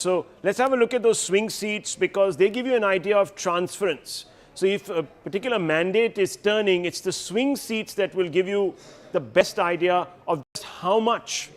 So let's have a look at those swing seats because they give you an idea of transference. So if a particular mandate is turning, it's the swing seats that will give you the best idea of just how much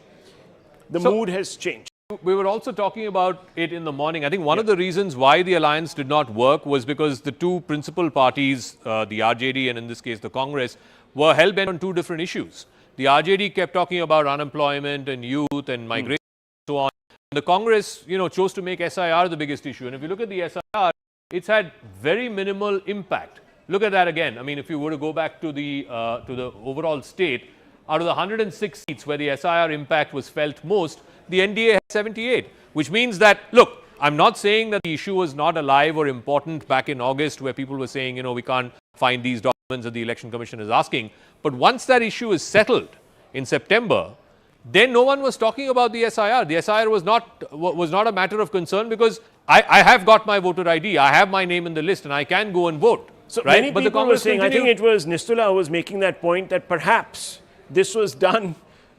the mood has changed. We were also talking about it in the morning. I think one of the reasons why the alliance did not work was because the two principal parties, the RJD and in this case the Congress, were hell-bent on two different issues. The RJD kept talking about unemployment and youth and migration and so on. The Congress, chose to make SIR the biggest issue. And if you look at the SIR, it's had very minimal impact. Look at that again. I mean, if you were to go back to the overall state, out of the 106 seats where the SIR impact was felt most, the NDA had 78, which means that, look, I'm not saying that the issue was not alive or important back in August where people were saying, we can't find these documents that the Election Commission is asking. But once that issue is settled in September, then no one was talking about the SIR. The SIR was not a matter of concern because I have got my voter ID. I have my name in the list and I can go and vote. So many people were saying, I think it was Nistula who was making that point that perhaps this was done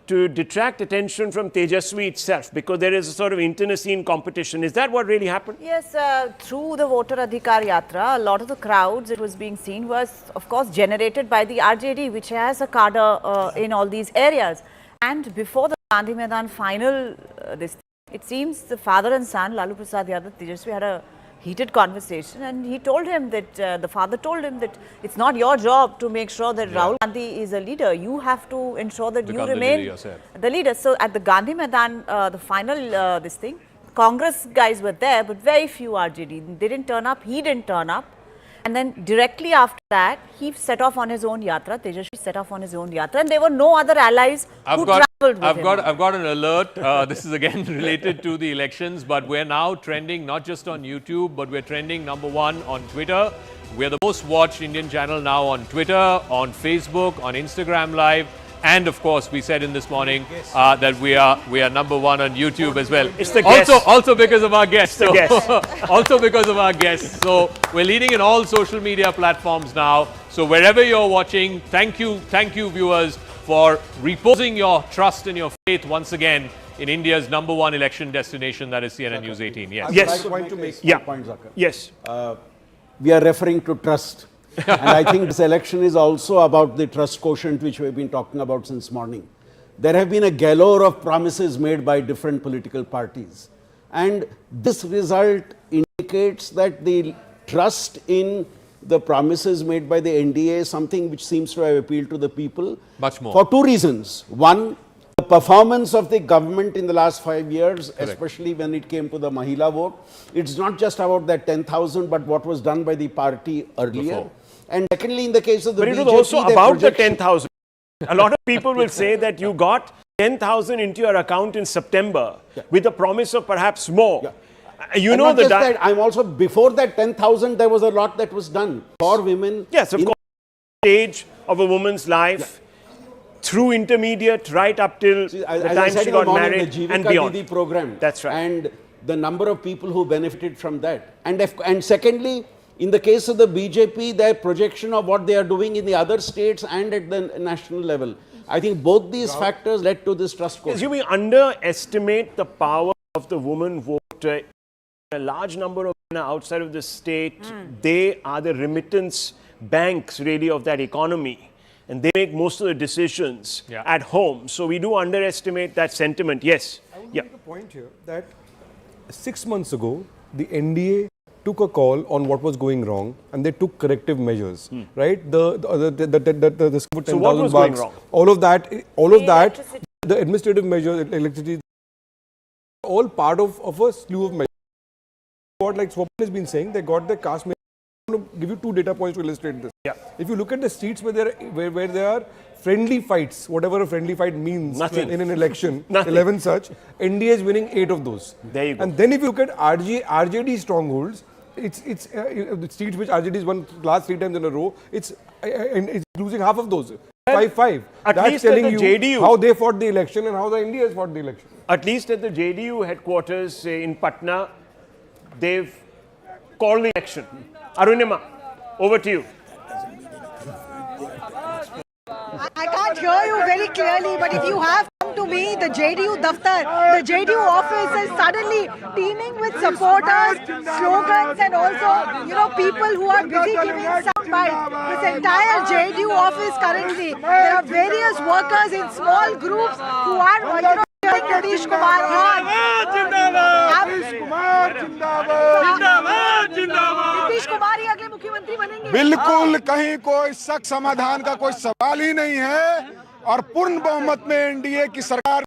to detract attention from Tejaswi itself because there is a sort of internecine competition. Is that what really happened? Yes, through the Voter Adhikar Yatra, a lot of the crowds it was being seen was, of course, generated by the RJD, which has a cadre in all these areas. And before the Gandhi Maidan final, it seems the father and son, Lalu Prasad Yadav, Tejaswi, had a heated conversation, and he told him that the father told him that it's not your job to make sure that Rahul Gandhi is a leader. You have to ensure that you remain the leader. So at the Gandhi Maidan, the final Congress guys were there, but very few RJD. They didn't turn up. He didn't turn up. And then directly after that, he set off on his own yatra. Tejaswi set off on his own yatra, and there were no other allies who travelled with him. I've got an alert. This is again related to the elections, but we're now trending not just on YouTube, but we're trending #1 on Twitter. We're the most watched Indian channel now on Twitter, on Facebook, on Instagram Live. And of course, we said in this morning that we are #1 on YouTube as well. It's the guest. Also because of our guests. It's the guest. Also because of our guests. So we're leading in all social media platforms now. So wherever you're watching, thank you viewers for reposing your trust and your faith once again in India's #1 election destination, that is CNN News 18. Yes. Yes. I would like to make a point, Zakir. Yes. We are referring to trust. And I think this election is also about the trust quotient which we've been talking about since morning. There have been a galore of promises made by different political parties. And this result indicates that the trust in the promises made by the NDA is something which seems to have appealed to the people. Much more. For two reasons. One, the performance of the government in the last 5 years, especially when it came to the Mahila vote. It's not just about that 10,000, but what was done by the party earlier. Before. And secondly, in the case of the BJP, but it was also about the 10,000. A lot of people will say that you got 10,000 into your account in September with the promise of perhaps more. You know that I'm also, before that 10,000, there was a lot that was done for women. Yes, of course. Stage of a woman's life, through intermediate, right up till the time she got married and beyond. The program. That's right. And the number of people who benefited from that. And secondly, in the case of the BJP, their projection of what they are doing in the other states and at the national level. I think both these factors led to this trust quotient. We underestimate the power of the woman voter. A large number of women outside of the state, they are the remittance banks really of that economy. And they make most of the decisions at home. So we do underestimate that sentiment. Yes. I want to make a point here that 6 months ago, the NDA took a call on what was going wrong, and they took corrective measures, right? The so what was going wrong? All of that, the administrative measures, electricity, all part of a slew of measures. What like Swapn has been saying, they got the caste. I'm going to give you 2 data points to illustrate this. If you look at the seats where there are friendly fights, whatever a friendly fight means in an election, 11 such, NDA is winning 8 of those. There you go. And then if you look at RJD strongholds, it's the seats which RJD has won last 3 times in a row, it's losing half of those. 5-5. That's telling you JDU, how they fought the election and how the NDA has fought the election. At least at the JDU headquarters in Patna, they've called the election. Arunima, over to you. I can't hear you very clearly, but if you have some to me, the JDU daftar, the JDU office is suddenly teeming with supporters, slogans, and also, people who are busy giving soundbites. This entire JDU office currently, there are various workers in small groups who are, cheering Nitish Kumar on. Nitish Kumar ही अगले मुख्यमंत्री बनेंगे। बिल्कुल कहीं कोई शक समाधान का कोई सवाल ही नहीं है और पूर्ण बहुमत में एनडीए की सरकार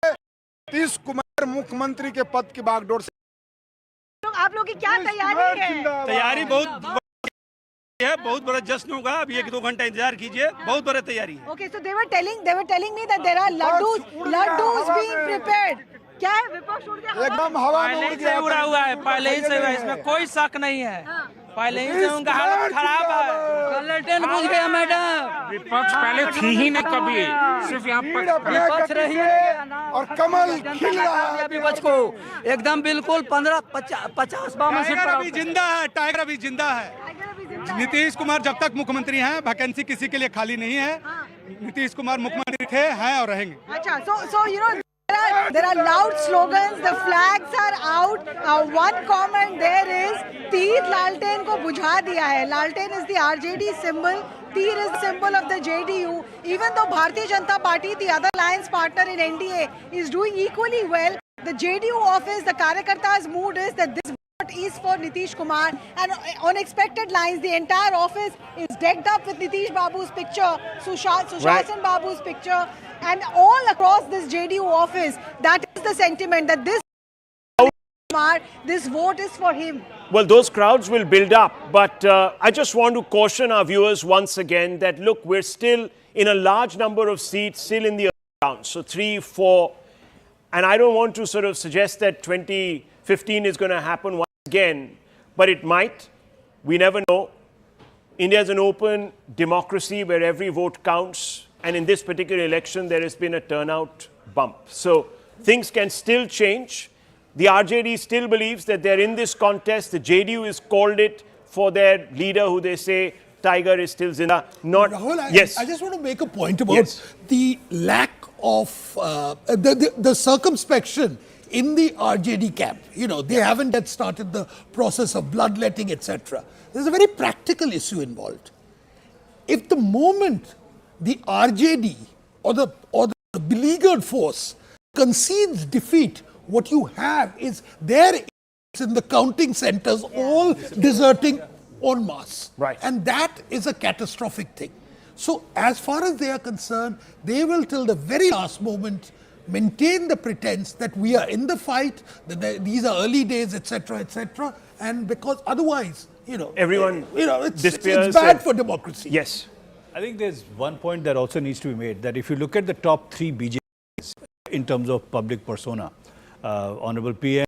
नीतीश कुमार मुख्यमंत्री के पद की बागडोर से। आप लोगों की क्या तैयारी है? तैयारी बहुत है, बहुत बड़ा जश्न होगा। अभी 1-2 घंटा इंतजार कीजिए, बहुत बड़ी तैयारी है। Okay, so they were telling me that there are laddus being prepared. क्या है? विपक्ष उड़ गया, एकदम हवा में उड़ गया, उड़ा हुआ है, पहले ही से हुआ है, इसमें कोई शक नहीं है। पहले ही से उनका हालत खराब है। ललटेन बुझ गया मैडम। विपक्ष पहले थी ही नहीं कभी, सिर्फ यहाँ विपक्ष रही है और कमल खिल रहा है विपक्ष को एकदम बिल्कुल 50-52 सीट पर जिंदा है। टाइगर अभी जिंदा है। नीतीश कुमार जब तक मुख्यमंत्री हैं, वैकेंसी किसी के लिए खाली नहीं है। नीतीश कुमार मुख्यमंत्री थे, हैं और रहेंगे। अच्छा, so there are loud slogans, the flags are out. One comment there is, तीर लालटेन को बुझा दिया है। लालटेन is the RJD symbol. Teer is the symbol of the JDU. Even though Bharatiya Janata Party, the other alliance partner in NDA, is doing equally well, the JDU office, the Karyakarta's mood is that this vote is for Nitish Kumar, and on expected lines, the entire office is decked up with Nitish Babu's picture, Sushasan Babu's picture, and all across this JDU office, that is the sentiment that this vote is for him. Well, those crowds will build up, but I just want to caution our viewers once again that, look, we're still in a large number of seats, still in the early rounds, so 3, 4, and I don't want to sort of suggest that 2015 is going to happen once again, but it might. We never know. India is an open democracy where every vote counts, and in this particular election, there has been a turnout bump. So things can still change. The RJD still believes that they're in this contest. The JDU has called it for their leader, who they say Tiger is still Zinda. Not Rahul, yes. I just want to make a point about the lack of the circumspection in the RJD camp. They haven't yet started the process of bloodletting, etc. There's a very practical issue involved. If the moment the RJD or the beleaguered force concedes defeat, what you have is their in the counting centers all deserting en masse. Right. And that is a catastrophic thing. So as far as they are concerned, they will till the very last moment maintain the pretense that we are in the fight, that these are early days, etc., etc. And because otherwise, everyone it's bad for democracy. Yes. I think there's one point that also needs to be made, that if you look at the top 3 BJPs in terms of public persona, Honorable PM,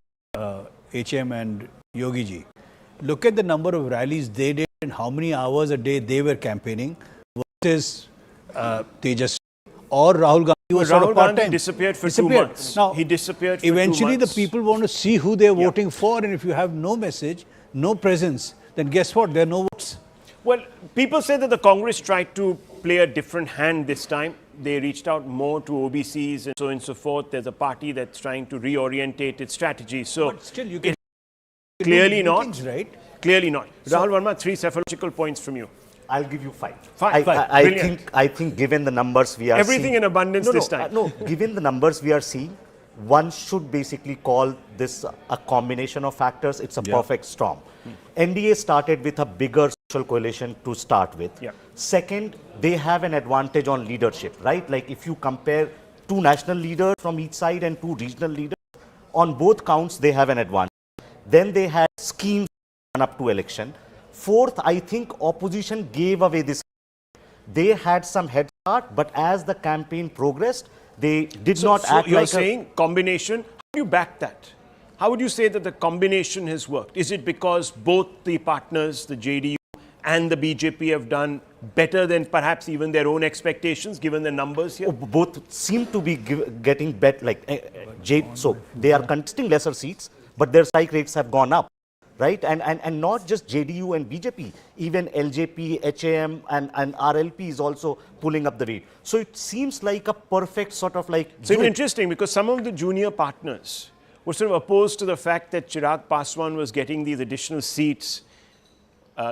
HM and Yogi ji, look at the number of rallies they did and how many hours a day they were campaigning versus Tejas or Rahul Gandhi. He was sort of part-time. Disappeared for 2 months. Now, he disappeared for eventually 2 months. the people want to see who they're voting for, and if you have no message, no presence, then guess what? There are no votes. Well, people say that the Congress tried to play a different hand this time. They reached out more to OBCs and so on and so forth. There's a party that's trying to reorientate its strategy. So But still, you can clearly not. Meetings, right? Clearly not. Rahul Verma, 3 psephological points from you. I'll give you 5. Five. I think given the numbers we are Everything seeing, in abundance this time. No, given the numbers we are seeing, one should basically call this a combination of factors. It's a perfect storm. NDA started with a bigger social coalition to start with. Second, they have an advantage on leadership, right? Like if you compare 2 national leaders from each side and 2 regional leaders, on both counts they have an advantage. Then they had schemes up to election. Fourth, I think opposition gave away this. They had some head start, but as the campaign progressed, they did not act you're like saying combination. How do you back that? How would you say that the combination has worked? Is it because both the partners, the JDU and the BJP, have done better than perhaps even their own expectations, given the numbers here? Both seem to be getting better. So they are contesting lesser seats, but their strike rates have gone up, right? And not just JDU and BJP, even LJP, HAM and RLP is also pulling up the rate. So it seems like a perfect sort of like... So it's interesting because some of the junior partners were sort of opposed to the fact that Chirag Paswan was getting these additional seats.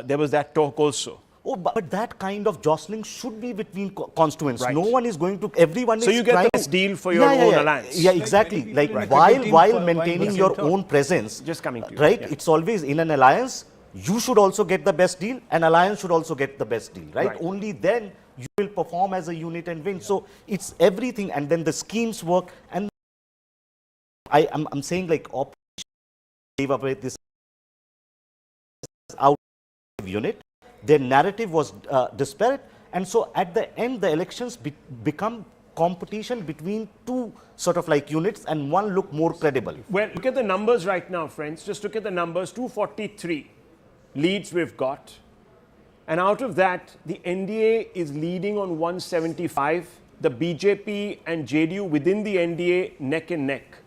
There was that talk also. Oh, but that kind of jostling should be between constituents. Right. No one is going to, everyone So is you get trying the best deal for your own alliance. Yeah, exactly. Like while maintaining your own presence, Just coming to you. right? Yeah. It's always in an alliance, you should also get the best deal, and alliance should also get the best deal, right? Only then you will perform as a unit and win. So it's everything, and then the schemes work. And I'm saying like opposition gave away this out unit. Their narrative was disparate, and so at the end the elections become competition between two sort of like units, and one look more credible. Well, look at the numbers right now, friends. Just look at the numbers. 243 leads we've got. And out of that, the NDA is leading on 175. The BJP and JDU within the NDA neck and neck.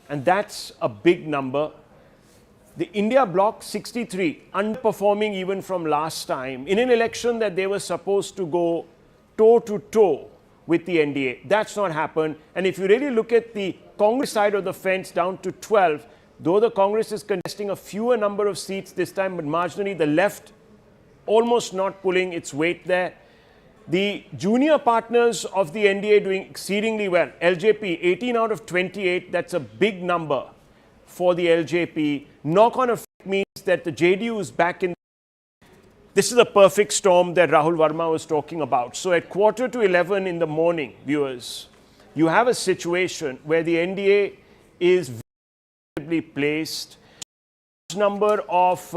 And that's a big number. The India bloc 63, underperforming even from last time, in an election that they were supposed to go toe-to-toe with the NDA. That's not happened. And if you really look at the Congress side of the fence down to 12, though the Congress is contesting a fewer number of seats this time, but marginally the left almost not pulling its weight there. The junior partners of the NDA doing exceedingly well. LJP, 18 out of 28, that's a big number for the LJP. Knock-on effect means that the JDU is back in. This is a perfect storm that Rahul Verma was talking about. So at 10:45 in the morning, viewers, you have a situation where the NDA is very placed. Number of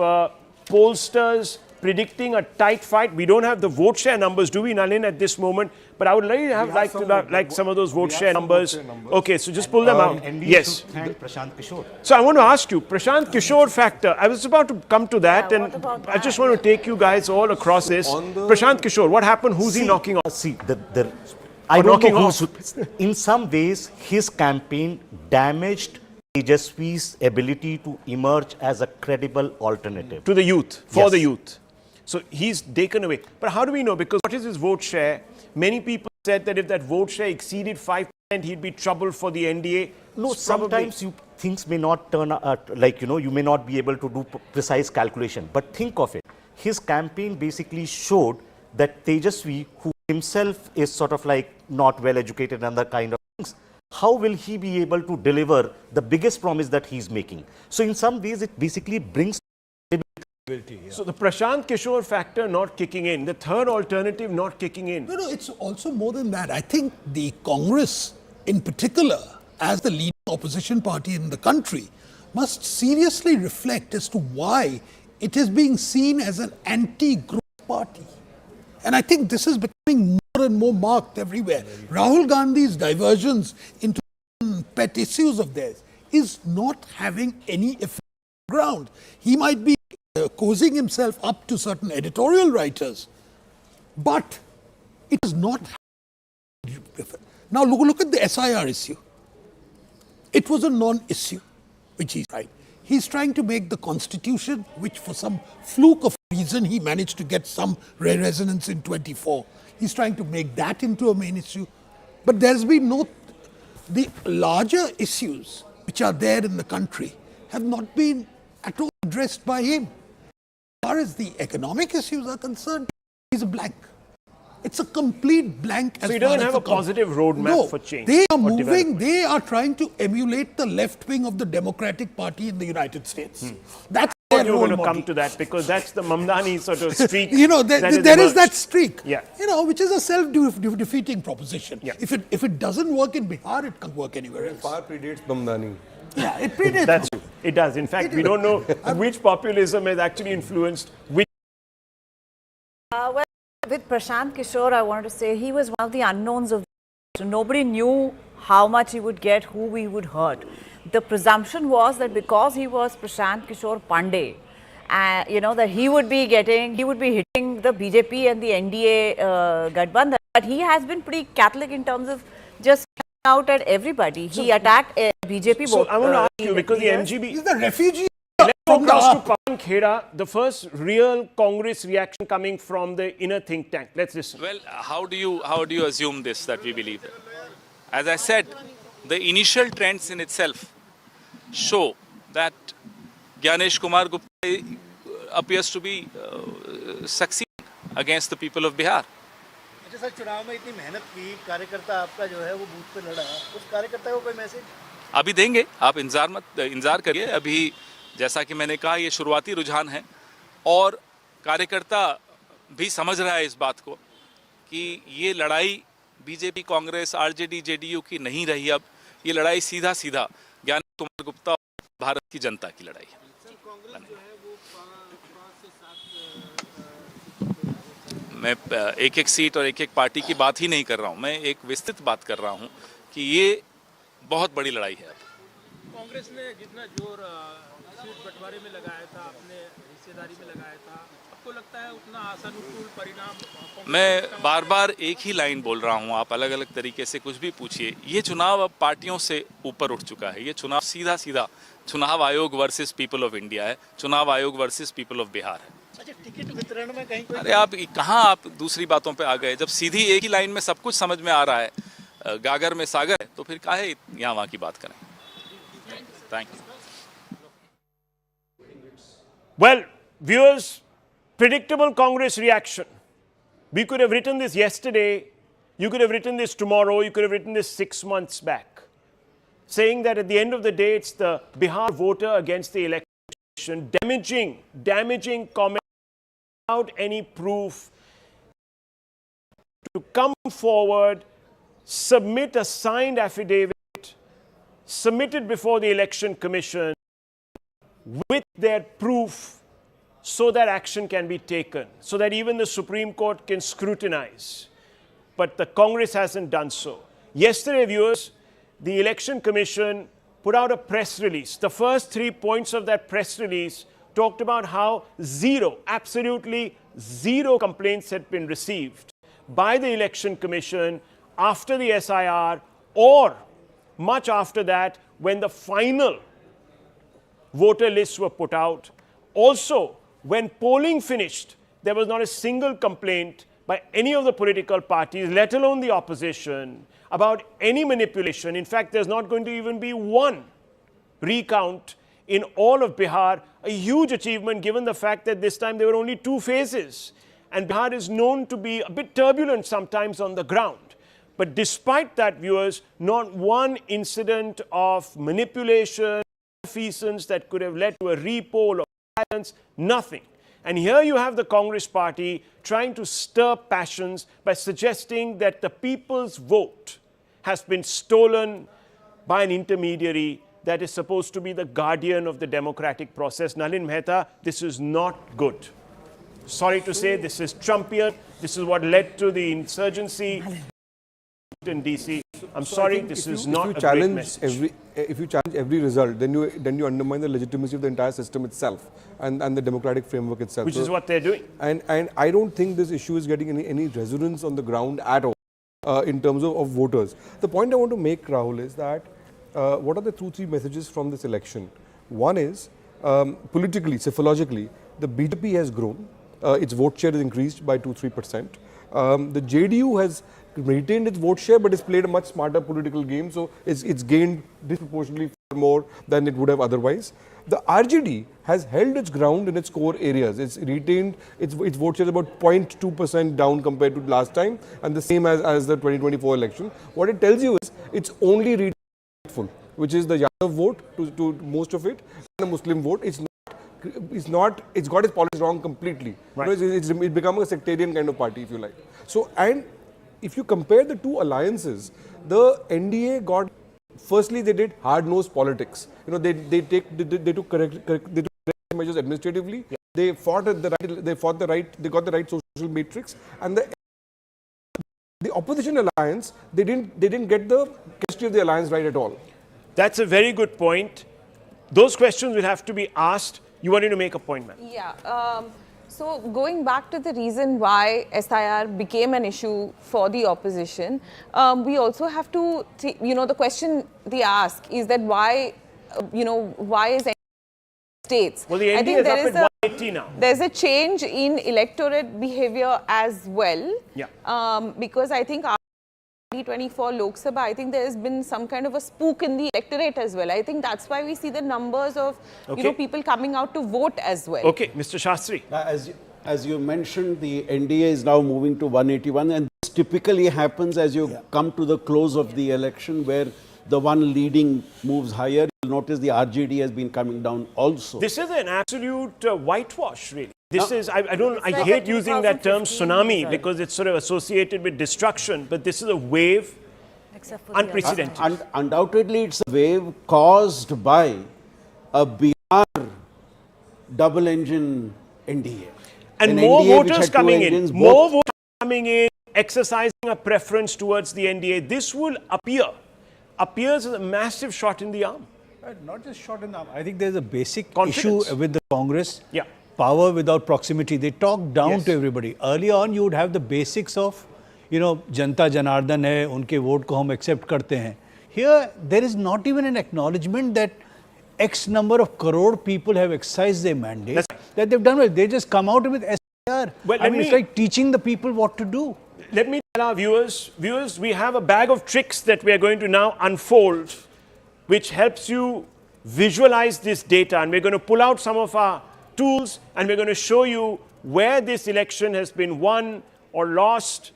pollsters predicting a tight fight. We don't have the vote share numbers, do we, Nalin, at this moment? But I would like some of those vote share numbers. Okay, so just pull them out. Yes. Thank Prashant Kishore. So I want to ask you, Prashant Kishore factor. I was about to come to that, Yeah, and what about I just want to take you guys all across this. Prashant Kishore, what happened? Who's he knocking off? See, I don't knocking know off. in some ways, his campaign damaged Tejaswi's ability to emerge as a credible alternative. To the youth, for Yes. the youth. So he's taken away. But how do we know? Because what is his vote share? Many people said that if that vote share exceeded 5%, he'd be trouble for the NDA. No, It's probably- sometimes things may not turn out, you may not be able to do precise calculation. But think of it. His campaign basically showed that Tejaswi, who himself is sort of like not well educated and that kind of things, how will he be able to deliver the biggest promise that he's making? So in some ways, it basically brings So the Prashant Kishore factor not kicking in, the third alternative not kicking in. No, it's also more than that. I think the Congress, in particular, as the leading opposition party in the country, must seriously reflect as to why it is being seen as an anti-growth party. And I think this is becoming more and more marked everywhere. Rahul Gandhi's diversions into pet issues of theirs is not having any effect on the ground. He might be cozying himself up to certain editorial writers, but it is not. Now look at the SIR issue. It was a non-issue, which he's right. He's trying to make the constitution, which for some fluke of reason he managed to get some resonance in 24. He's trying to make that into a main issue. But there's been the larger issues which are there in the country have not been at all addressed by him. As far as the economic issues are concerned, he's a blank. It's a complete blank. So he doesn't have a positive roadmap for change. They are moving, they are trying to emulate the left wing of the Democratic Party in the United States. That's their You're role going to model. come to that because that's the Mamdani sort of streak. There is that streak, Yeah. which is a self-defeating proposition. Yeah. If it doesn't work in Bihar, it can't work anywhere else. Far predates Bamdani. Yeah, it predates. That's true. It does. In fact, we don't know which populism has actually influenced which. Well, with Prashant Kishore, I wanted to say he was one of the unknowns of. So nobody knew how much he would get, who he would hurt. The presumption was that because he was Prashant Kishore Pandey, that he would be hitting the BJP and the NDA Gathbandhan. But he has been pretty Catholic in terms of just out at everybody. He attacked BJP. So I want to ask you because the He's MGB. the refugee from the across to up. Pawan Khera, the first real Congress reaction coming from the inner think tank. Let's listen. Well, how do you assume this that we believe? As I said, the initial trends in itself show that Gyanesh Kumar Gupta appears to be succeeding against the people of Bihar. अच्छा sir, चुनाव में इतनी मेहनत की, कार्यकर्ता आपका जो है वो बूथ पे लड़ा, उस कार्यकर्ता को कोई मैसेज? अभी देंगे, आप इंतजार करिए। अभी जैसा कि मैंने कहा, ये शुरुआती रुझान है और कार्यकर्ता भी समझ रहा है इस बात को कि ये लड़ाई बीजेपी, कांग्रेस, आरजेडी, जेडीयू की नहीं रही। अब ये लड़ाई सीधा ज्ञानेश कुमार गुप्ता और भारत की जनता की लड़ाई है। मैं एक सीट और एक पार्टी की बात ही नहीं कर रहा हूँ, मैं एक विस्तृत बात कर रहा हूँ कि ये बहुत बड़ी लड़ाई है। कांग्रेस ने जितना जोर सीट बंटवारे में लगाया था, अपने हिस्सेदारी में लगाया था, आपको लगता है उतना आशानुकूल परिणाम? मैं बार बार एक ही लाइन बोल रहा हूँ, आप अलग अलग तरीके से कुछ भी पूछिए। ये चुनाव अब पार्टियों से ऊपर उठ चुका है। ये चुनाव सीधा चुनाव आयोग वर्सेस पीपल ऑफ इंडिया है, चुनाव आयोग वर्सेस पीपल ऑफ बिहार है। अच्छा, टिकट वितरण में कहीं कोई? अरे आप कहाँ आप दूसरी बातों पे आ गए? जब सीधी एक ही लाइन में सब कुछ समझ में आ रहा है, गागर में सागर है, तो फिर काहे यहाँ वहाँ की बात करें? Thank you. Well, viewers, predictable Congress reaction. We could have written this yesterday, you could have written this tomorrow, you could have written this 6 months back, saying that at the end of the day, it's the Bihar voter against the election, damaging comment without any proof, to come forward, submit a signed affidavit, submitted before the Election Commission with their proof, so that action can be taken, so that even the Supreme Court can scrutinize. But the Congress hasn't done so. Yesterday, viewers, the Election Commission put out a press release. The first 3 points of that press release talked about how absolutely zero complaints had been received by the Election Commission after the SIR or much after that when the final voter lists were put out. Also, when polling finished, there was not a single complaint by any of the political parties, let alone the opposition, about any manipulation. In fact, there's not going to even be one recount in all of Bihar, a huge achievement given the fact that this time there were only 2 phases. And Bihar is known to be a bit turbulent sometimes on the ground. But despite that, viewers, not one incident of manipulation, malfeasance that could have led to a repoll or violence, nothing. And here you have the Congress party trying to stir passions by suggesting that the people's vote has been stolen by an intermediary that is supposed to be the guardian of the democratic process. Nalin Mehta, this is not good. Sorry to say, this is Trumpian. This is what led to the insurgency in DC. I'm sorry, this is not a great message. If you challenge every result, then you undermine the legitimacy of the entire system itself and the democratic framework itself. Which is what they're doing. And I don't think this issue is getting any resonance on the ground at all in terms of voters. The point I want to make, Rahul, is that what are the 2-3 messages from this election? One is, politically, psychologically, the BJP has grown. Its vote share has increased by 2-3%. The JDU has retained its vote share, but it's played a much smarter political game, so it's gained disproportionately far more than it would have otherwise. The RJD has held its ground in its core areas. It's retained its vote share about 0.2% down compared to last time, and the same as the 2024 election. What it tells you is it's only retained, which is the Yadav vote to most of it, and the Muslim vote. It's got its politics wrong completely. Right. You know, it's become a sectarian kind of party, if you like. So, and if you compare the 2 alliances, the NDA got, firstly they did hard-nosed politics. You know, they took correct measures administratively. Yeah. They got the right social matrix, and the opposition alliance, they didn't get the chemistry of the alliance right at all. That's a very good point. Those questions will have to be asked. You wanted to make a point, ma'am. Yeah. So going back to the reason why SIR became an issue for the opposition, we also have to, the question they ask is that why is states. Well, the NDA I think is there up is at 180 now. There's a change in electorate behavior as well. Yeah. Because I think 2024 Lok Sabha, I think there has been some kind of a spook in the electorate as well. I think that's why we see the numbers of people coming out to vote as well. Okay, Mr. Shastri. As you mentioned, the NDA is now moving to 181, and this typically happens as you come to the close of the election, where the one leading moves higher. You'll notice the RJD has been coming down also. This is an absolute whitewash, really. This is, I hate using that term tsunami because it's sort of associated with destruction, but this is a wave unprecedented. Undoubtedly, it's a wave caused by a Bihar double-engine NDA. And more voters coming in, more voters coming in, exercising a preference towards the NDA. This will appears as a massive shot in the arm. Not just shot in the arm. I think there's a basic Confidence. issue with the Congress. Yeah. Power without proximity. They talk down to everybody. Early on, you would have the basics of, Janta Janardan hai, unke vote ko hum accept karte hain. Here, there is not even an acknowledgement that X number of crore people have exercised their mandate, that they've done well. They just come out with SR. Well, it's like teaching the people what to do. Let me tell our viewers, we have a bag of tricks that we are going to now unfold, which helps you visualize this data. And we're going to pull out some of our tools and we're going to show you where this election has been won or lost,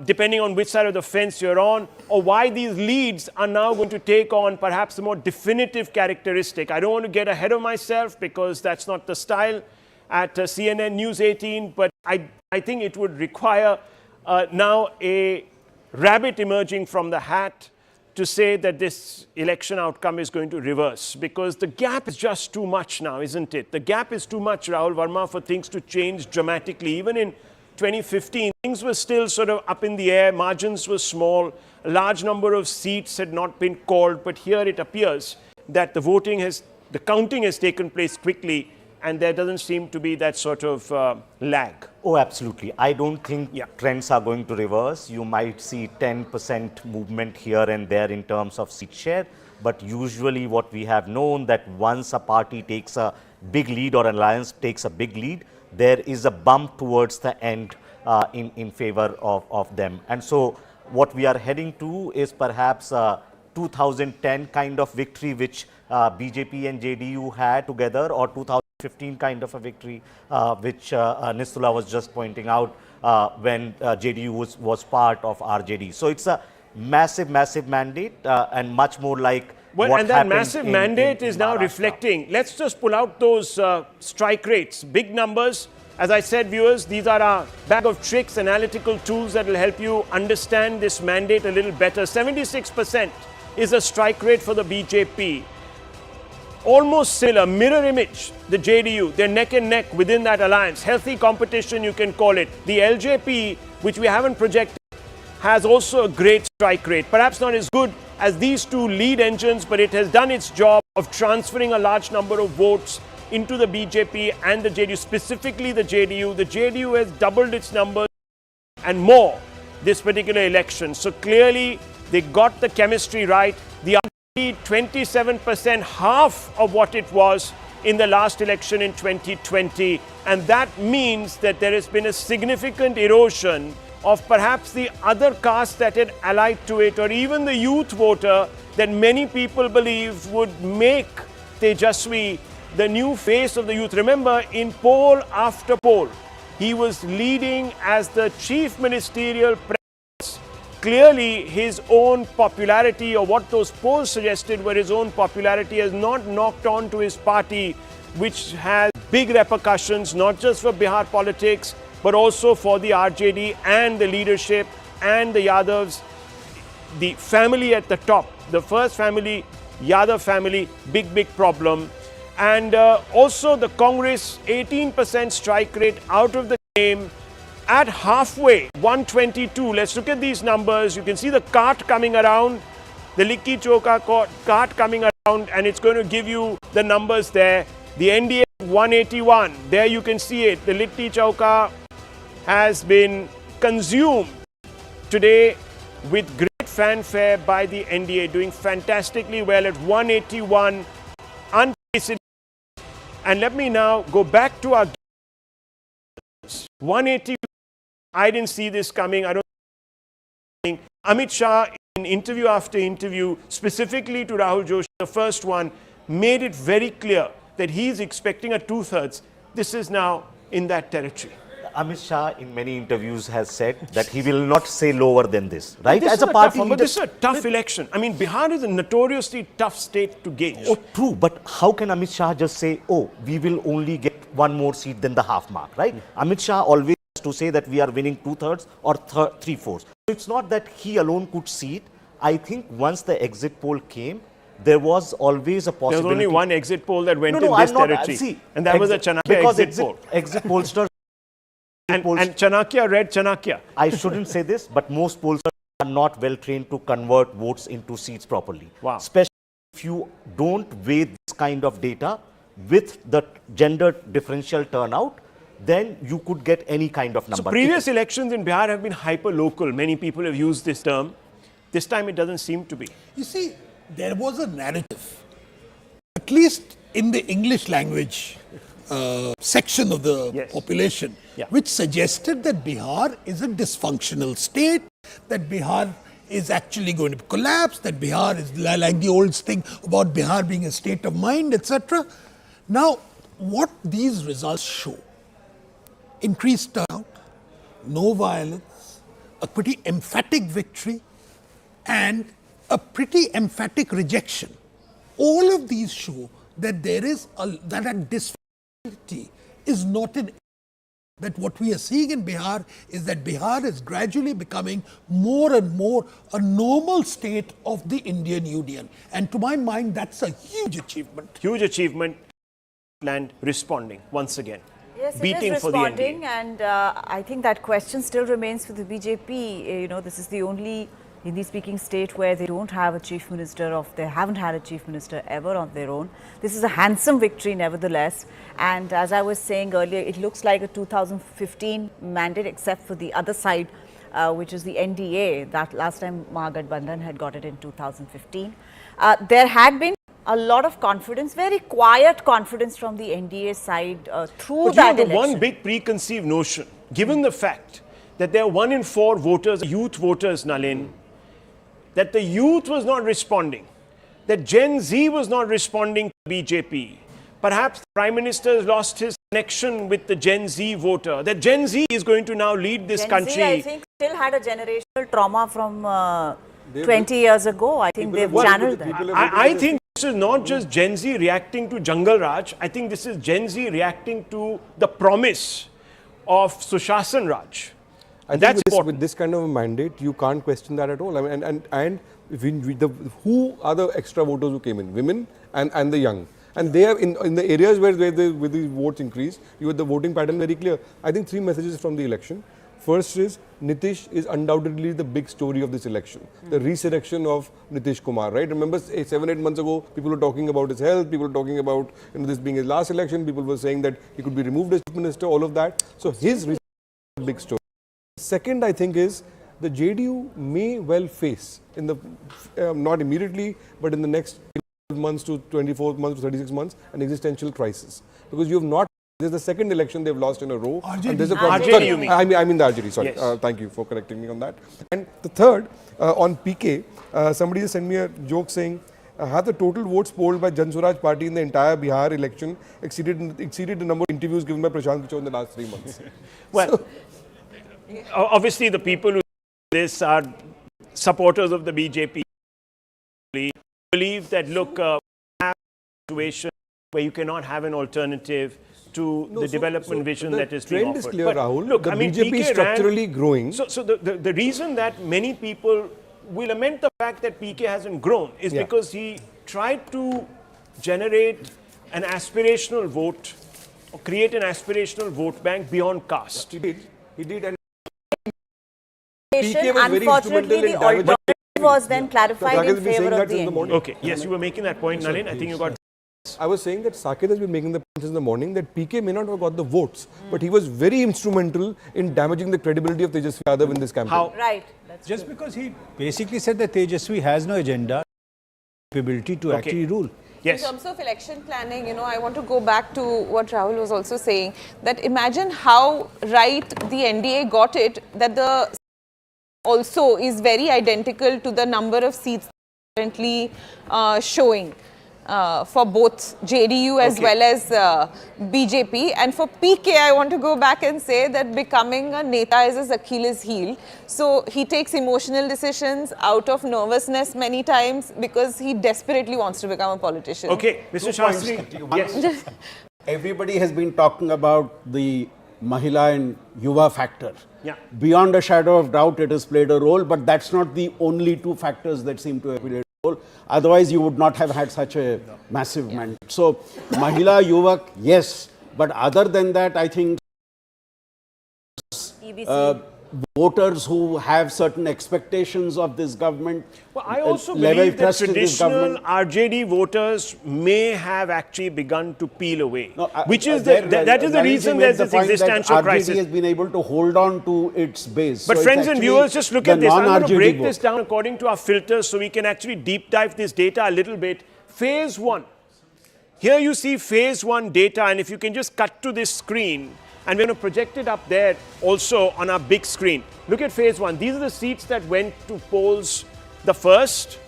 depending on which side of the fence you're on, or why these leads are now going to take on perhaps a more definitive characteristic. I don't want to get ahead of myself because that's not the style at CNN News 18, but I think it would require now a rabbit emerging from the hat to say that this election outcome is going to reverse, because the gap is just too much now, isn't it? The gap is too much, Rahul Verma, for things to change dramatically. Even in 2015, things were still sort of up in the air, margins were small, a large number of seats had not been called, but here it appears that the counting has taken place quickly, and there doesn't seem to be that sort of lag. Oh, absolutely. I don't think trends are going to reverse. You might see 10% movement here and there in terms of seat share, but usually what we have known that once a party takes a big lead or an alliance takes a big lead, there is a bump towards the end in favor of them. And so what we are heading to is perhaps a 2010 kind of victory which BJP and JDU had together, or 2015 kind of a victory which Nistula was just pointing out when JDU was part of RJD. So it's a massive mandate and much more like and that massive mandate is now reflecting. Let's just pull out those strike rates, big numbers. As I said, viewers, these are our bag of tricks, analytical tools that will help you understand this mandate a little better. 76% is the strike rate for the BJP. Almost similar, mirror image, the JDU, they're neck and neck within that alliance. Healthy competition, you can call it. The LJP, which we haven't projected, has also a great strike rate. Perhaps not as good as these two lead engines, but it has done its job of transferring a large number of votes into the BJP and the JDU, specifically the JDU. The JDU has doubled its numbers and more this particular election. So clearly, they got the chemistry right. The 27%, half of what it was in the last election in 2020. And that means that there has been a significant erosion of perhaps the other caste that had allied to it, or even the youth voter that many people believe would make Tejaswi the new face of the youth. Remember, in poll after poll, he was leading as the chief ministerial presence. Clearly, his own popularity, or what those polls suggested were his own popularity, has not knocked on to his party, which has big repercussions, not just for Bihar politics, but also for the RJD and the leadership and the Yadavs, the family at the top. The first family, Yadav family, big problem. And also the Congress, 18% strike rate out of the game. At halfway, 122. Let's look at these numbers. You can see the cart coming around, the Likki Choka cart coming around, and it's going to give you the numbers there. The NDA 181. There you can see it. The Litti Chowka has been consumed today with great fanfare by the NDA, doing fantastically well at 181. Unprecedented. And let me now go back to our 180. I didn't see this coming. I don't think Amit Shah, in interview after interview, specifically to Rahul Joshi, the first one, made it very clear that he's expecting a 2/3. This is now in that territory. Amit Shah in many interviews has said that he will not say lower than this, right? This As is a party tough, but leader. this is a tough election. I mean, Bihar is a notoriously tough state to gauge. Oh, true. But how can Amit Shah just say, oh, we will only get one more seat than the half mark, right? Amit Shah always has to say that we are winning 2/3 or 3/4. So it's not that he alone could see it. I think once the exit poll came, there was always a possibility. There was only one exit poll that went No, in this I'm not- territory. see, and that was a Chanakya because exit poll. Exit pollsters. And Chanakya read Chanakya. I shouldn't say this, but most pollsters are not well trained to convert votes into seats properly. Wow. Especially if you don't weigh this kind of data with the gender differential turnout, then you could get any kind of number. So previous elections in Bihar have been hyper-local. Many people have used this term. This time it doesn't seem to be. You see, there was a narrative, at least in the English language section of the population, which suggested that Bihar is a dysfunctional state, that Bihar is actually going to collapse, that Bihar is like the old thing about Bihar being a state of mind, etc. Now, what these results show, increased turnout, no violence, a pretty emphatic victory, and a pretty emphatic rejection. All of these show that there is that dysfunctionality is not in. That what we are seeing in Bihar is that Bihar is gradually becoming more and more a normal state of the Indian Union. And to my mind, that's a huge achievement. Huge achievement. Land responding once again. Yes, beating it is for the responding, NDA. and I think that question still remains for the BJP. You know, this is the only Hindi-speaking state where they don't have a chief minister they haven't had a chief minister ever on their own. This is a handsome victory nevertheless. And as I was saying earlier, it looks like a 2015 mandate, except for the other side, which is the NDA. That last time Mahagathbandhan had got it in 2015. There had been a lot of confidence, very quiet confidence from the NDA side through But that the election. one big preconceived notion, given the fact that there are 1 in 4 voters, youth voters, Nalin, that the youth was not responding, that Gen Z was not responding to BJP. Perhaps the Prime Minister has lost his connection with the Gen Z voter, that Gen Z is going to now lead this Gen country. Z, I think, still had a generational trauma from 20 years ago. I think they've channeled that. I think this is not just Gen Z reacting to Jungle Raj. I think this is Gen Z reacting to the promise of Sushasan Raj. I That's think with this kind of a mandate, you can't question that at all. I mean, and who are the extra voters who came in? Women and the young. And they are in the areas where the votes increase, you have the voting pattern very clear. I think 3 messages from the election. First is, Nitish is undoubtedly the big story of this election. The resurrection of Nitish Kumar, right? Remember 7-8 months ago, people were talking about his health, people were talking about this being his last election, people were saying that he could be removed as chief minister, all of that. So his resurrection is a big story. Second, I think, is the JDU may well face, in the not immediately, but in the next 12 months to 24 months to 36 months, an existential crisis. Because you have not, this is the second election they've lost in a row. RJD. And there's a RJD, sorry, you mean? I mean the RJD, sorry. Yes. Thank you for correcting me on that. And the third, on PK, somebody just sent me a joke saying, have the total votes polled by Jan Swaraj party in the entire Bihar election exceeded the number of interviews given by Prashant Kichor in the last 3 months? Well, obviously the people who do this are supporters of the BJP. Believe that, look, have a situation where you cannot have an alternative to the development vision that is being offered. The trend is clear, But Rahul. look, The I mean, BJP PK is structurally growing. So the reason that many people will lament the fact that PK hasn't grown is because he tried to generate an aspirational vote or create an aspirational vote bank beyond caste. He did. And Unfortunately, the alternative was then clarified in favor of the NDA. Okay, yes, you were making that point, Nalin. I think you got... I was saying that Saket has been making the points in the morning that PK may not have got the votes, but he was very instrumental in damaging the credibility of Tejasvi Yadav in this campaign. How? Right. Just true. because he basically said that Tejasvi has no agenda, capability to actually rule. Yes. In terms of election planning, you know, I want to go back to what Rahul was also saying, that imagine how right the NDA got it, that the also is very identical to the number of seats currently showing for both JDU as well as BJP. And for PK, I want to go back and say that becoming a Neta is his Achilles heel. So he takes emotional decisions out of nervousness many times because he desperately wants to become a politician. Okay, Mr. Shastri. Yes. Everybody has been talking about the Mahila and Yuva factor. Yeah. Beyond a shadow of doubt, it has played a role, but that's not the only two factors that seem to have played a role. Otherwise, you would not have had such a massive mandate. So, Mahila, Yuvak, yes. But other than that, I think voters who have certain expectations of this government, well, I also believe that traditional RJD voters may have actually begun to peel away, which is that is the reason there's this existential crisis. RJD has been able to hold on to its base. But so friends and viewers, just look at this. I'm going to break this down according to our filters so we can actually deep dive this data a little bit. Phase 1. Here you see phase 1 data, and if you can just cut to this screen, and we're going to project it up there also on our big screen. Look at phase 1. These are the seats that went to polls the first.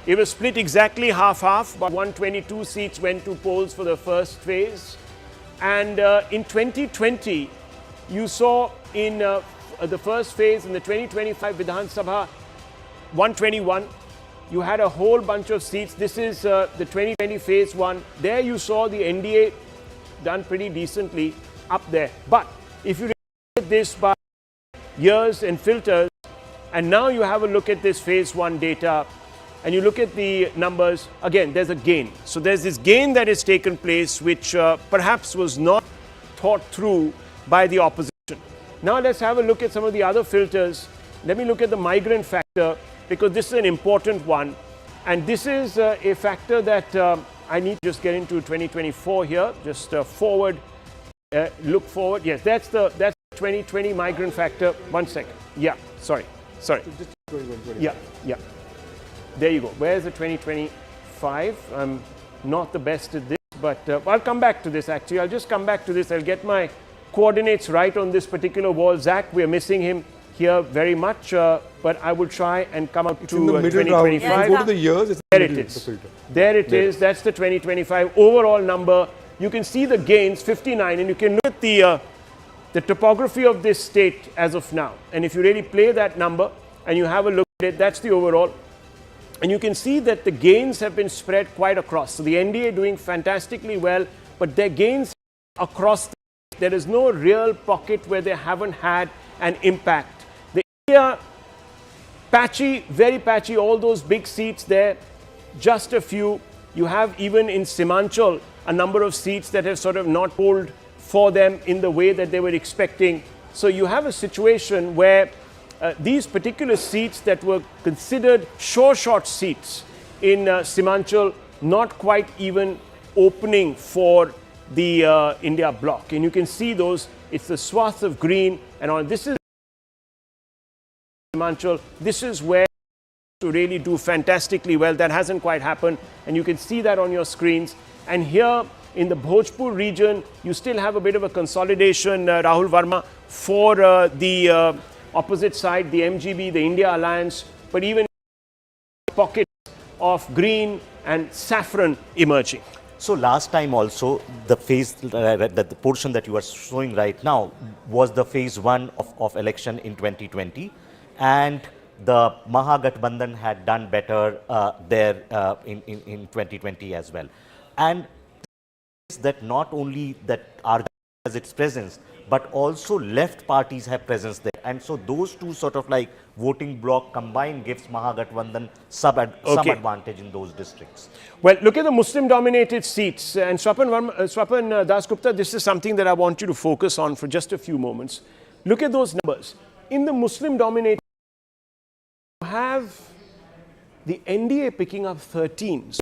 It was split exactly half-half, but 122 seats went to polls for the first phase. And in 2020, you saw in the first phase, in the 2025 Vidhan Sabha, 121, you had a whole bunch of seats. This is the 2020 phase 1. There you saw the NDA done pretty decently up there. But if you look at this by years and filters, and now you have a look at this phase 1 data, and you look at the numbers, again, there's a gain. So there's this gain that has taken place, which perhaps was not thought through by the opposition. Now let's have a look at some of the other filters. Let me look at the migrant factor, because this is an important one. And this is a factor that I need to just get into 2024 here, just forward. Look forward. Yes, that's the 2020 migrant factor. 1 second. Yeah, sorry. Yeah. There you go. Where's the 2025? I'm not the best at this, but I'll come back to this actually. I'll just come back to this. I'll get my coordinates right on this particular wall. Zach, we're missing him here very much, but I will try and come up to 2025. Go to the years. There it is. There it is. That's the 2025 overall number. You can see the gains, 59, and you can look at the topography of this state as of now. And if you really play that number and you have a look at it, that's the overall. And you can see that the gains have been spread quite across. So the NDA doing fantastically well, but their gains across, there is no real pocket where they haven't had an impact. The India, patchy, very patchy, all those big seats there, just a few. You have even in Simanchal, a number of seats that have sort of not polled for them in the way that they were expecting. So you have a situation where these particular seats that were considered sure shot seats in Simanchal, not quite even opening for the India bloc. And you can see those, it's the swath of green, and on this is Simanchal, this is where to really do fantastically well. That hasn't quite happened, and you can see that on your screens. And here in the Bhojpur region, you still have a bit of a consolidation, Rahul Verma, for the opposite side, the MGB, the India Alliance, but even pockets of green and saffron emerging. So last time also, the phase, the portion that you are showing right now was the phase 1 of election in 2020, and the Mahagathbandhan had done better there in 2020 as well. And that not only that RJD has its presence, but also left parties have presence there. And so those two sort of like voting bloc combined gives Mahagathbandhan some advantage in those districts. Well, look at the Muslim-dominated seats. And Swapan Dasgupta, this is something that I want you to focus on for just a few moments. Look at those numbers. In the Muslim-dominated, you have the NDA picking up 13.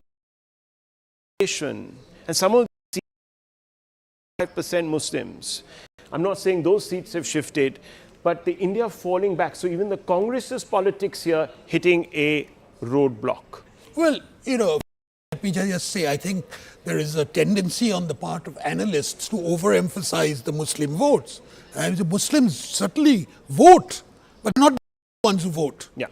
And some of the 5% Muslims. I'm not saying those seats have shifted, but the India falling back. So even the Congress's politics here hitting a roadblock. Well, you know, let me just say, I think there is a tendency on the part of analysts to overemphasize the Muslim votes. And the Muslims certainly vote, but not the ones who vote. Yeah.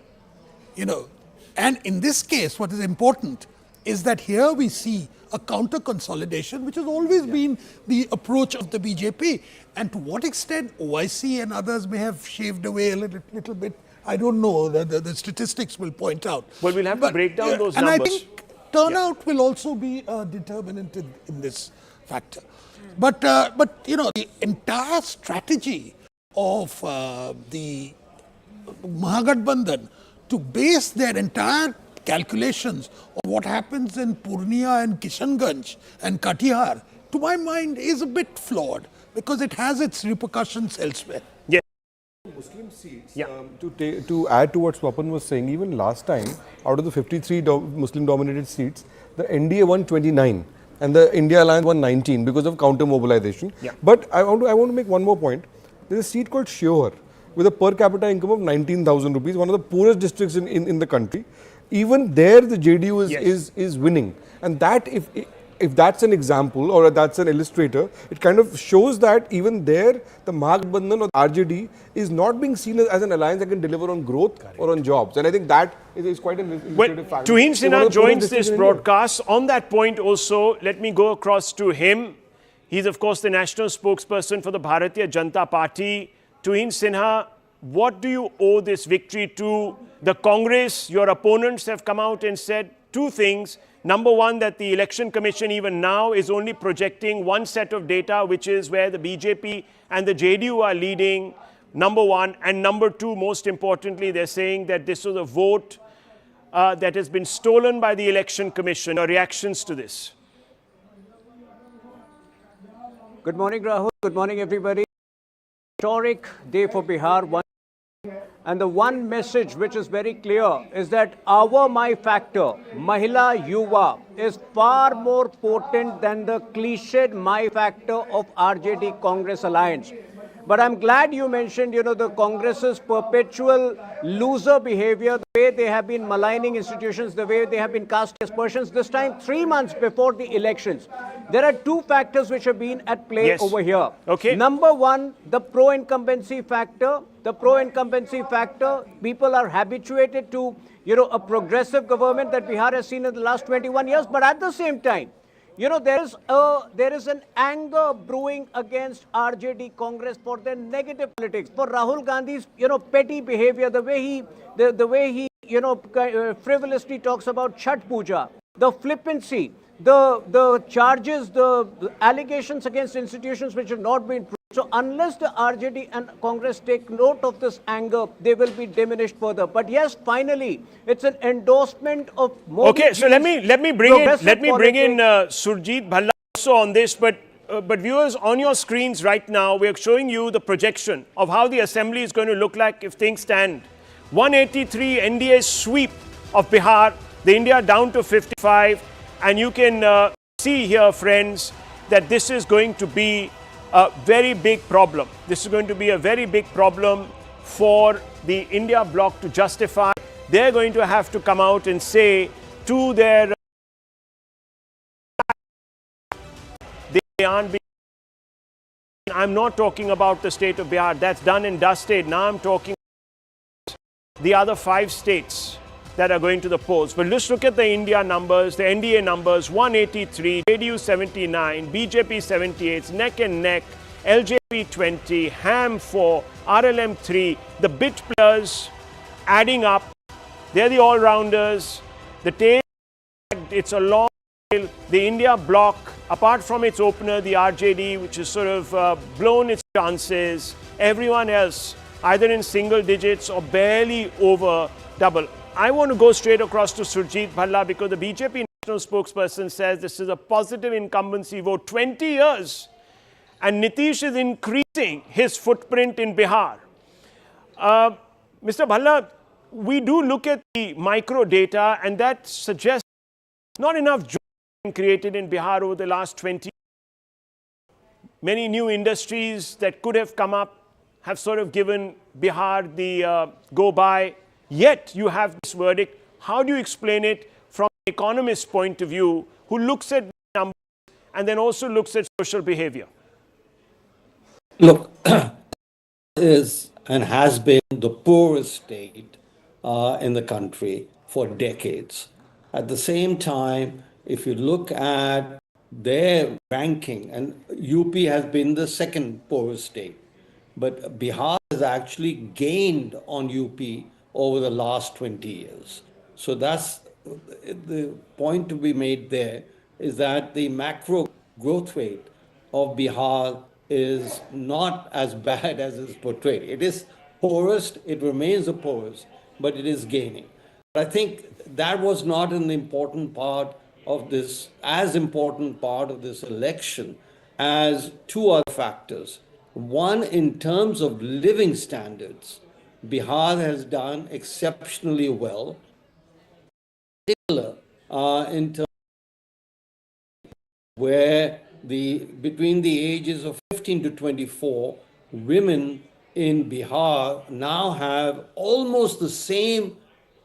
You know, and in this case, what is important is that here we see a counter consolidation, which has always been the approach of the BJP. And to what extent OIC and others may have shaved away a little bit, I don't know. The statistics will point out. Well, we'll have to break down those and numbers. I think turnout will also be a determinant in this factor. But you know, the entire strategy of the Mahagathbandhan to base their entire calculations on what happens in Purnia and Kishanganj and Katihar, to my mind, is a bit flawed because it has its repercussions elsewhere. Yeah. Muslim seats, to add to what Swapan was saying, even last time, out of the 53 Muslim-dominated seats, the NDA won 29 and the India Alliance won 19 because of counter-mobilization. Yeah. But I want to make one more point. There's a seat called Shiohar with a per capita income of 19,000 rupees, one of the poorest districts in the country. Even there, the JDU is winning. And that, if that's an example or that's an illustrator, it kind of shows that even there, the Mahagathbandhan or RJD is not being seen as an alliance that can deliver on growth or on jobs. And I think that is quite an illustrative factor. Tuhin Sinha joins this broadcast. On that point also, let me go across to him. He's, of course, the national spokesperson for the Bharatiya Janata Party. Tuhin Sinha, what do you owe this victory to? The Congress, your opponents have come out and said two things. Number one, that the Election Commission even now is only projecting one set of data, which is where the BJP and the JDU are leading, number one. And number two, most importantly, they're saying that this was a vote that has been stolen by the Election Commission. Your reactions to this? Good morning, Rahul. Good morning, everybody. Historic day for Bihar. And the one message which is very clear is that our my factor, Mahila Yuva, is far more potent than the cliched my factor of RJD Congress alliance. But I'm glad you mentioned, you know, the Congress's perpetual loser behavior, the way they have been maligning institutions, the way they have been casting aspersions, this time 3 months before the elections. There are two factors which have been at play over here. Okay. Number one, the pro-incumbency factor. The pro-incumbency factor, people are habituated to, you know, a progressive government that Bihar has seen in the last 21 years. But at the same time, you know, there is an anger brewing against RJD Congress for their negative politics, for Rahul Gandhi's, you know, petty behavior, the way he, you know, frivolously talks about Chhat Puja, the flippancy, the charges, the allegations against institutions which have not been proved. So unless the RJD and Congress take note of this anger, they will be diminished further. But yes, finally, it's an endorsement of more. Okay, so let me bring in Surjit Bhalla also on this. But viewers, on your screens right now, we're showing you the projection of how the assembly is going to look like if things stand. 183 NDA sweep of Bihar, the India down to 55, and you can see here, friends, that this is going to be a very big problem. This is going to be a very big problem for the India bloc to justify. They're going to have to come out and say to their they aren't being. I'm not talking about the state of Bihar. That's done and dusted. Now I'm talking about the other 5 states that are going to the polls. But let's look at the India numbers, the NDA numbers: 183, JDU 79, BJP 78, neck and neck, LJP 20, HAM 4, RLM 3. The bit players adding up, they're the all-rounders. The tail, it's a long tail. The India bloc, apart from its opener, the RJD, which has sort of blown its chances, everyone else either in single digits or barely over double. I want to go straight across to Surjit Bhalla because the BJP national spokesperson says this is a positive incumbency vote. 20 years. And Nitish is increasing his footprint in Bihar. Mr. Bhalla, we do look at the micro data and that suggests not enough jobs have been created in Bihar over the last 20 years. Many new industries that could have come up have sort of given Bihar the go-by. Yet you have this verdict. How do you explain it from economist's point of view who looks at numbers and then also looks at social behavior? Look, is and has been the poorest state in the country for decades. At the same time, if you look at their ranking, and UP has been the second poorest state, but Bihar has actually gained on UP over the last 20 years. So that's the point to be made there, is that the macro growth rate of Bihar is not as bad as is portrayed. It is poorest, it remains the poorest, but it is gaining. But I think that was not an important part of this, as important part of this election as two other factors. One, in terms of living standards, Bihar has done exceptionally well, particular in terms where between the ages of 15 to 24, women in Bihar now have almost the same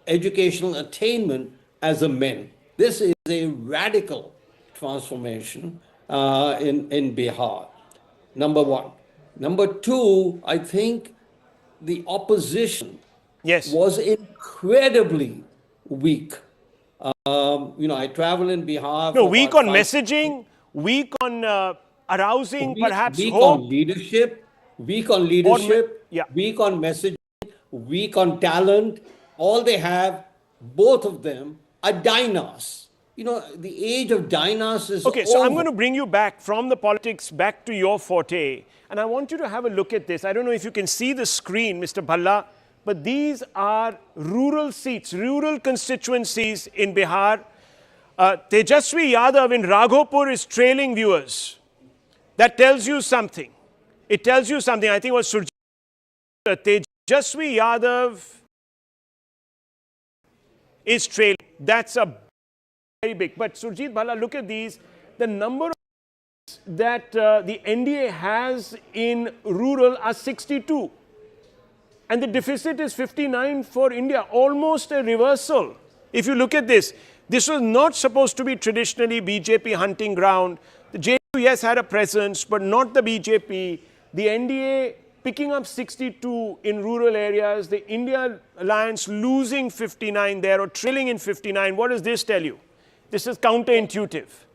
educational attainment as the men. This is a radical transformation in Bihar, number one. Number two, I think the opposition was incredibly weak. I travel in Bihar. No, weak on messaging, weak on arousing perhaps weak hope. on leadership, weak on weak on messaging, weak on talent. All they have, both of them, are dinas. The age of dinas is Okay, so over. I'm going to bring you back from the politics back to your forte. And I want you to have a look at this. I don't know if you can see the screen, Mr. Bhalla, but these are rural seats, rural constituencies in Bihar. Tejasvi Yadav in Raghopur is trailing viewers. That tells you something. It tells you something. I think it was Surjit. Tejasvi Yadav is trailing. That's a very big. But Surjit Bhalla, look at these. The number of that the NDA has in rural are 62. And the deficit is 59 for India, almost a reversal. If you look at this, this was not supposed to be traditionally BJP hunting ground. The JDU, yes, had a presence, but not the BJP. The NDA picking up 62 in rural areas, the India Alliance losing 59 there or trailing in 59. What does this tell you? This is counterintuitive.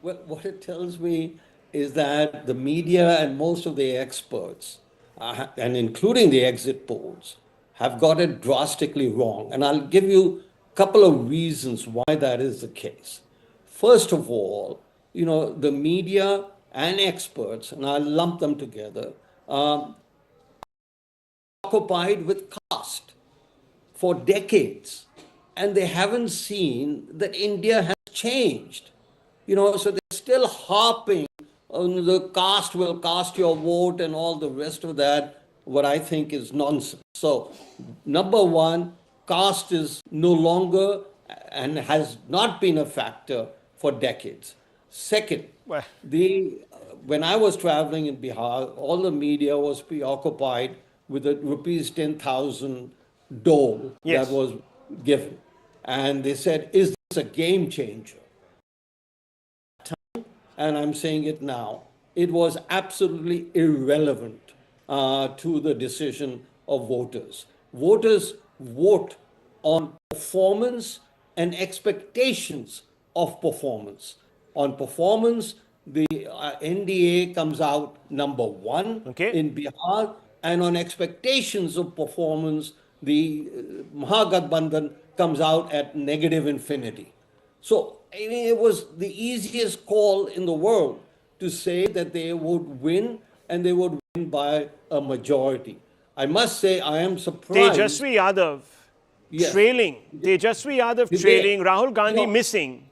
Well, what it tells me is that the media and most of the experts, and including the exit polls, have got it drastically wrong. And I'll give you a couple of reasons why that is the case. First of all, the media and experts, and I'll lump them together, occupied with caste for decades. And they haven't seen that India has changed. So they're still harping on the caste will cast your vote and all the rest of that, what I think is nonsense. So, number one, caste is no longer and has not been a factor for decades. Second, when I was traveling in Bihar, all the media was preoccupied with the rupees 10,000 dole that was given. And they said, is this a game changer? And I'm saying it now, it was absolutely irrelevant to the decision of voters. Voters vote on performance and expectations of performance. On performance, the NDA comes out number one in Bihar, and on expectations of performance, the Mahagathbandhan comes out at negative infinity. So, it was the easiest call in the world to say that they would win, and they would win by a majority. I must say, I am surprised. Tejasvi Yadav trailing. Tejasvi Yadav trailing. Rahul Gandhi missing.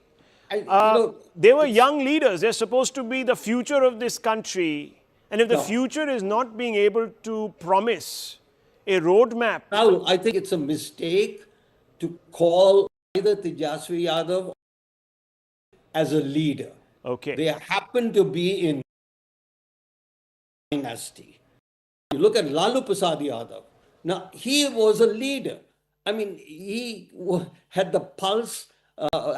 They were young leaders. They're supposed to be the future of this country. And if the future is not being able to promise a roadmap. Rahul, I think it's a mistake to call either Tejasvi Yadav as a leader. Okay. They happen to be in dynasty. You look at Lalu Prasad Yadav. Now, he was a leader. I mean, he had the pulse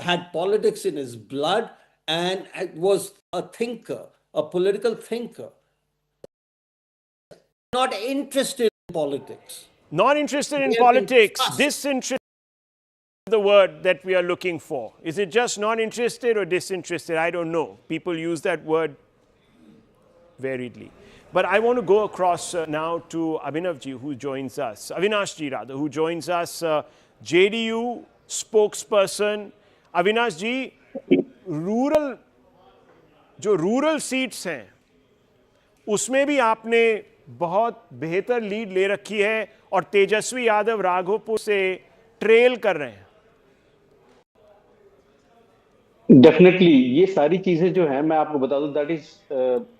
had politics in his blood, and was a thinker, a political thinker, not interested in politics. Not interested in They have been politics, thrust. disinterested is the word that we are looking for. Is it just not interested or disinterested? I don't know. People use that word variedly. But I want to go across now to Abhinavji, who joins us, Avinashji rather, who joins us, JDU spokesperson. Avinashji, जो rural seats हैं उसमें भी आपने बहुत बेहतर lead ले रखी है और तेजस्वी यादव राघोपुर से ट्रेल कर रहे हैं. डेफिनेटली ये सारी चीजें जो है मैं आपको बता दूं that is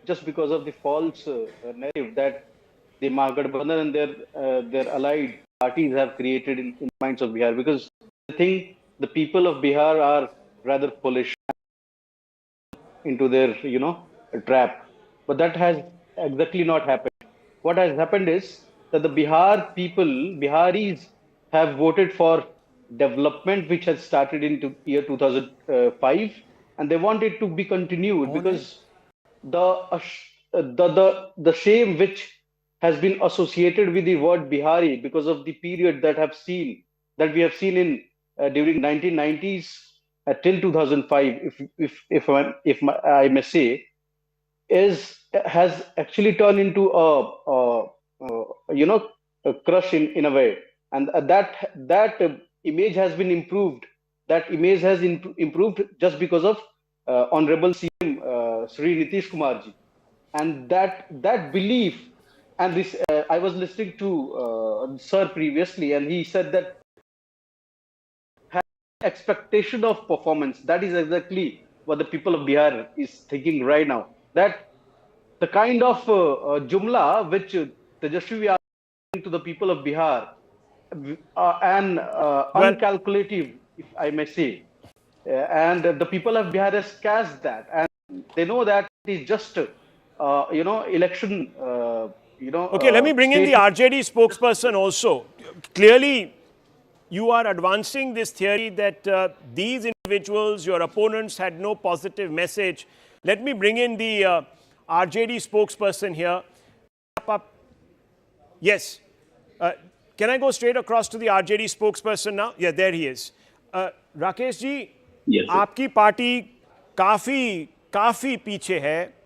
just because of the false narrative that the Mahagathbandhan and their allied parties have created in minds of Bihar, because I think the people of Bihar are rather foolish into their trap, but that has exactly not happened. What has happened is that the Biharis have voted for development which has started in year 2005, and they want it to be continued, because the shame which has been associated with the word Bihari because of the period that we have seen in during 1990s till 2005, if I may say, has actually turned into a crush in a way, and that image has been improved. That image has improved just because of Honorable CM Sri Nitish Kumar ji, and that belief. And this, I was listening to Sir previously, and he said that expectation of performance. That is exactly what the people of Bihar is thinking right now. That the kind of jumla which Tejasvi are giving to the people of Bihar, and uncalculative, if I may say, and the people of Bihar has cast that, and they know that it is just election. Okay, let me bring in the RJD spokesperson also. Clearly, you are advancing this theory that these individuals, your opponents, had no positive message. Let me bring in the RJD spokesperson here. Yes. Can I go straight across to the RJD spokesperson now? Yeah, there he is. Rakesh ji, yes, आपकी party काफी पीछे है,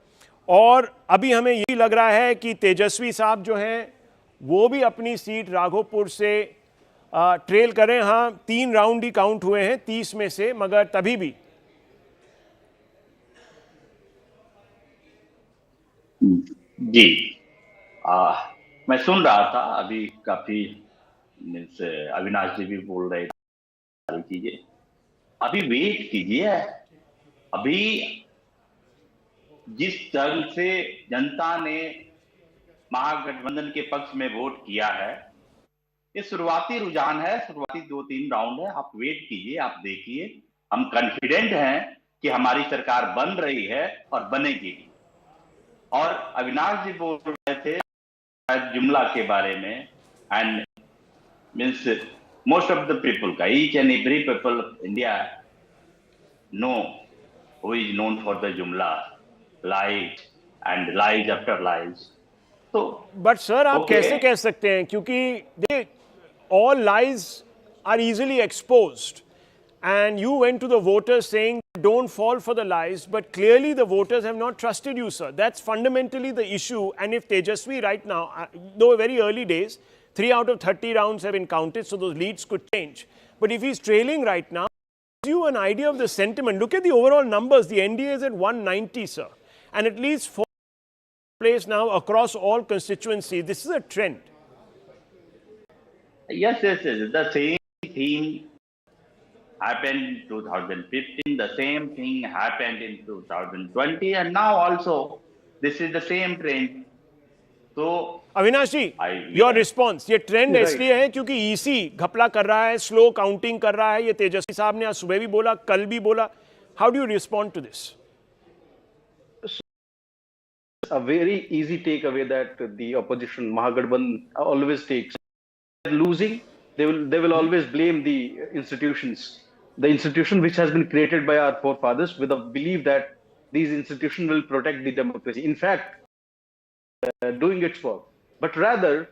और अभी हमें यही लग रहा है कि तेजस्वी साहब जो हैं वो भी अपनी सीट राघोपुर से ट्रेल करें. हाँ, 3 राउंड ही काउंट हुए हैं 30 में से, मगर तभी भी. जी, मैं सुन रहा था अभी, काफी अविनाश जी भी बोल रहे थे सारी चीजें. अभी वेट कीजिए. अभी जिस ढंग से जनता ने महागठबंधन के पक्ष में वोट किया है, ये शुरुआती रुझान है, शुरुआती 2-3 राउंड है. आप वेट कीजिए, आप देखिए. हम कॉन्फिडेंट हैं कि हमारी सरकार बन रही है और बनेगी. और अविनाश जी बोल रहे थे जुमला के बारे में, and means most of the people का, each and every people of India know who is known for the जुमला, lies and lies after lies. So, but sir, आप कैसे कह सकते हैं, क्योंकि all lies are easily exposed, and you went to the voters saying don't fall for the lies, but clearly the voters have not trusted you, sir. That's fundamentally the issue. And if Tejasvi right now, though very early days, 3 out of 30 rounds have been counted, so those leads could change. But if he's trailing right now, it gives you an idea of the sentiment. Look at the overall numbers. The NDA is at 190, sir. And at least 4 place now across all constituencies. This is a trend. Yes. The same thing happened in 2015. The same thing happened in 2020, and now also this is the same trend. So, Avinash ji, your response. ये trend इसलिए है क्योंकि EC घपला कर रहा है, slow counting कर रहा है. ये तेजस्वी साहब ने आज सुबह भी बोला, कल भी बोला. How do you respond to this? A very easy takeaway that the opposition Mahagathbandhan always takes. Losing, they will always blame the institutions. the institution which has been created by our forefathers with a belief that these institutions will protect the democracy. In fact, doing its work. But rather,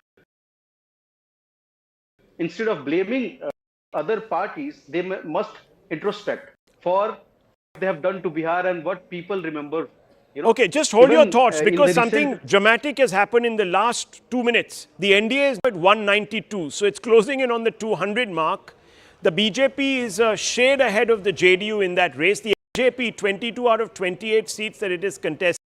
instead of blaming other parties, they must introspect for what they have done to Bihar and what people remember. Okay, just hold your thoughts in because the something recent- dramatic has happened in the last 2 minutes. The NDA is at 192, so it's closing in on the 200 mark. The BJP is a shade ahead of the JDU in that race. The BJP, 22 out of 28 seats that it is contested.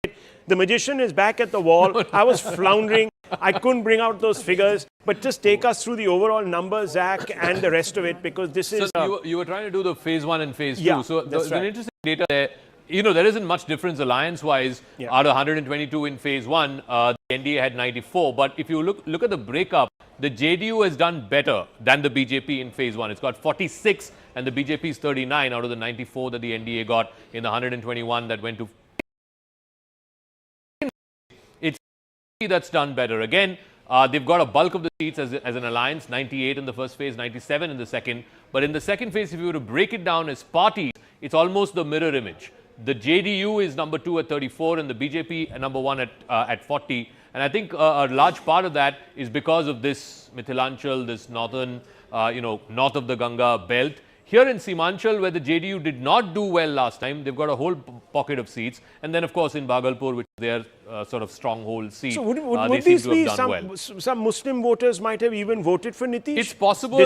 The magician is back at the wall. I was floundering. I couldn't bring out those figures. But just take us through the overall numbers, Zach, and the rest of it, because this is... you were trying to do the phase 1 and phase 2. Yeah, So that's there's right. interesting data there. You know, there isn't much difference alliance-wise. Out of 122 in phase 1, the NDA had 94. But if you look at the breakup, the JDU has done better than the BJP in phase 1. It's got 46 and the BJP is 39 out of the 94 that the NDA got in the 121 that went to... It's that's done better. Again, they've got a bulk of the seats as an alliance, 98 in the first phase, 97 in the second. But in the second phase, if you were to break it down as parties, it's almost the mirror image. The JDU is number 2 at 34 and the BJP number 1 at 40. And I think a large part of that is because of this Mithilanchal, this northern, north of the Ganga belt. Here in Simanchal, where the JDU did not do well last time, they've got a whole pocket of seats. And then, of course, in Bhagalpur, which is their sort of stronghold seat, So would they seem these to be have done well. some Muslim voters might have even voted for Nitish? It's possible.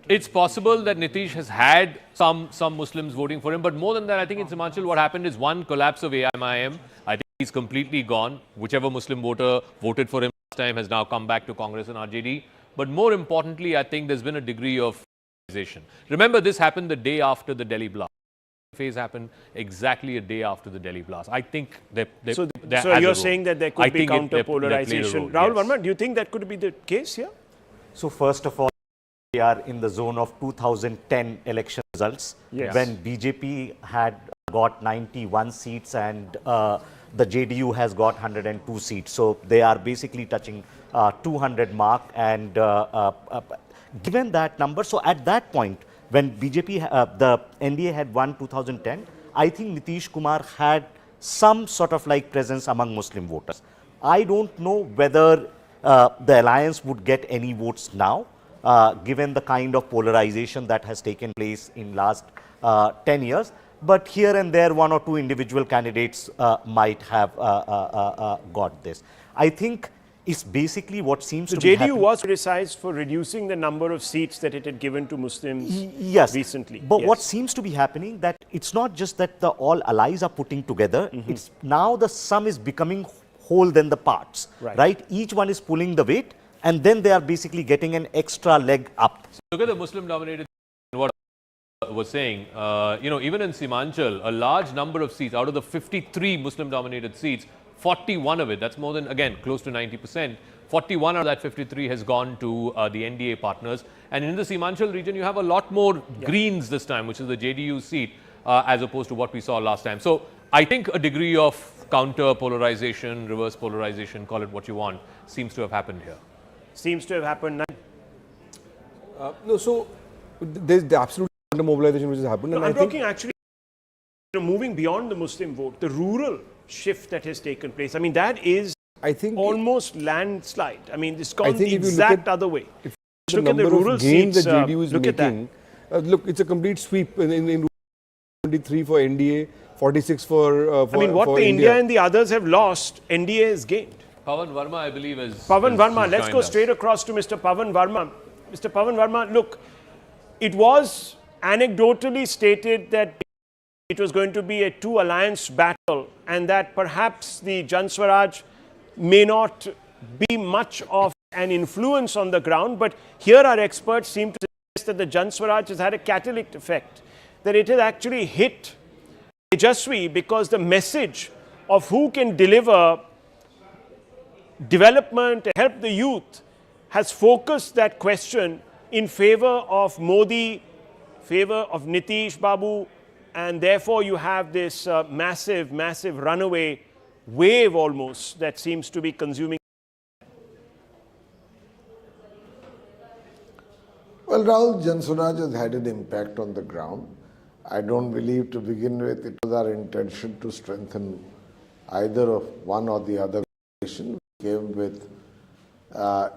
It's possible that Nitish has had some Muslims voting for him, but more than that, I think in Simanchal, what happened is one collapse of AIMIM. I think he's completely gone. Whichever Muslim voter voted for him last time has now come back to Congress and RJD. But more importantly, I think there's been a degree of polarization. Remember, this happened the day after the Delhi blast. Phase happened exactly a day after the Delhi blast. I think So you're saying that there could be counter-polarization. Rahul Verma, do you think that could be the case here? So first of all, we are in the zone of 2010 election results, when BJP had got 91 seats and the JDU has got 102 seats. So they are basically touching 200 mark. And given that number, so at that point, when BJP, the NDA had won 2010, I think Nitish Kumar had some sort of like presence among Muslim voters. I don't know whether the alliance would get any votes now, given the kind of polarization that has taken place in last 10 years. But here and there, one or two individual candidates might have got this. I think it's basically what seems to be JDU happening. was criticized for reducing the number of seats that it had given to Muslims recently. But what seems to be happening, that it's not just that the all allies are putting together, it's now the sum is becoming whole than the parts, right? Each one is pulling the weight and then they are basically getting an extra leg up. Look at the Muslim-dominated, what I was saying, even in Simanchal, a large number of seats, out of the 53 Muslim-dominated seats, 41 of it, that's more than, again, close to 90%, 41 out of that 53 has gone to the NDA partners. And in the Simanchal region, you have a lot more Greens this time, which is the JDU seat, as opposed to what we saw last time. So I think a degree of counter-polarization, reverse polarization, call it what you want, seems to have happened here. Seems to have happened. No, so there's the absolute mobilization which has happened. No, and I'm I think talking actually, moving beyond the Muslim vote, the rural shift that has taken place. I mean, that is, I think, almost landslide. I mean, it's gone I think the if you exact other way. If Look at the rural gains seats. that JDU is look making, at that. look, it's a complete sweep in 23 for NDA, 46 for I mean, what for the India. India and the others have lost, NDA has gained. Pavan Verma, I believe, is... Pavan Verma, let's go straight across to Mr. Pavan Verma. Mr. Pavan Verma, look, it was anecdotally stated that it was going to be a two-alliance battle and that perhaps the Jan Swaraj may not be much of an influence on the ground, but here our experts seem to suggest that the Jan Swaraj has had a catalytic effect, that it has actually hit Tejaswi because the message of who can deliver development, help the youth, has focused that question in favor of Modi, favor of Nitish Babu, and therefore you have this massive runaway wave almost that seems to be consuming. Well, Rahul, Jan Swaraj has had an impact on the ground. I don't believe to begin with it was our intention to strengthen either of one or the other coalition. We came with,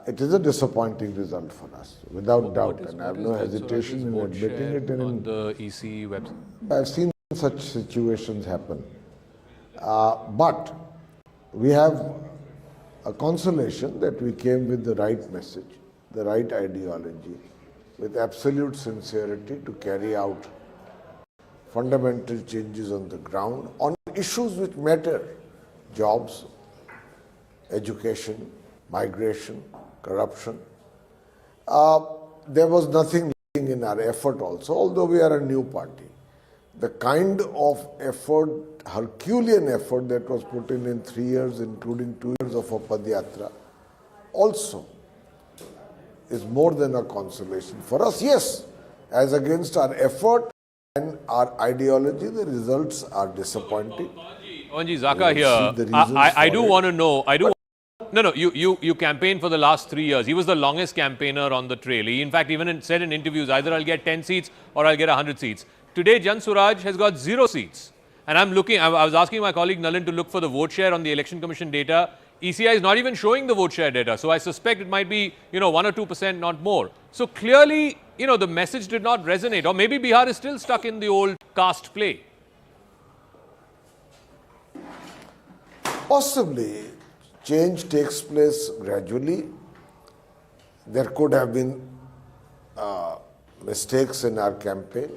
it is a disappointing result for us, without doubt, and I have no hesitation in admitting it. On the EC website. I've seen such situations happen. But we have a consolation that we came with the right message, the right ideology, with absolute sincerity to carry out fundamental changes on the ground on issues which matter: jobs, education, migration, corruption. There was nothing lacking in our effort also, although we are a new party. The kind of effort, Herculean effort that was put in 3 years, including 2 years of a Padyatra, also is more than a consolation for us. Yes, as against our effort and our ideology, the results are disappointing. Onji Zaka here. I do want to know. No, you campaigned for the last 3 years. He was the longest campaigner on the trail. He, in fact, even said in interviews, either I'll get 10 seats or I'll get 100 seats. Today, Jan Suraj has got 0 seats. And I'm looking, I was asking my colleague Nalin to look for the vote share on the Election Commission data. ECI is not even showing the vote share data. So I suspect it might be, 1 or 2%, not more. So clearly, the message did not resonate. Or maybe Bihar is still stuck in the old caste play. Possibly, change takes place gradually. There could have been mistakes in our campaign.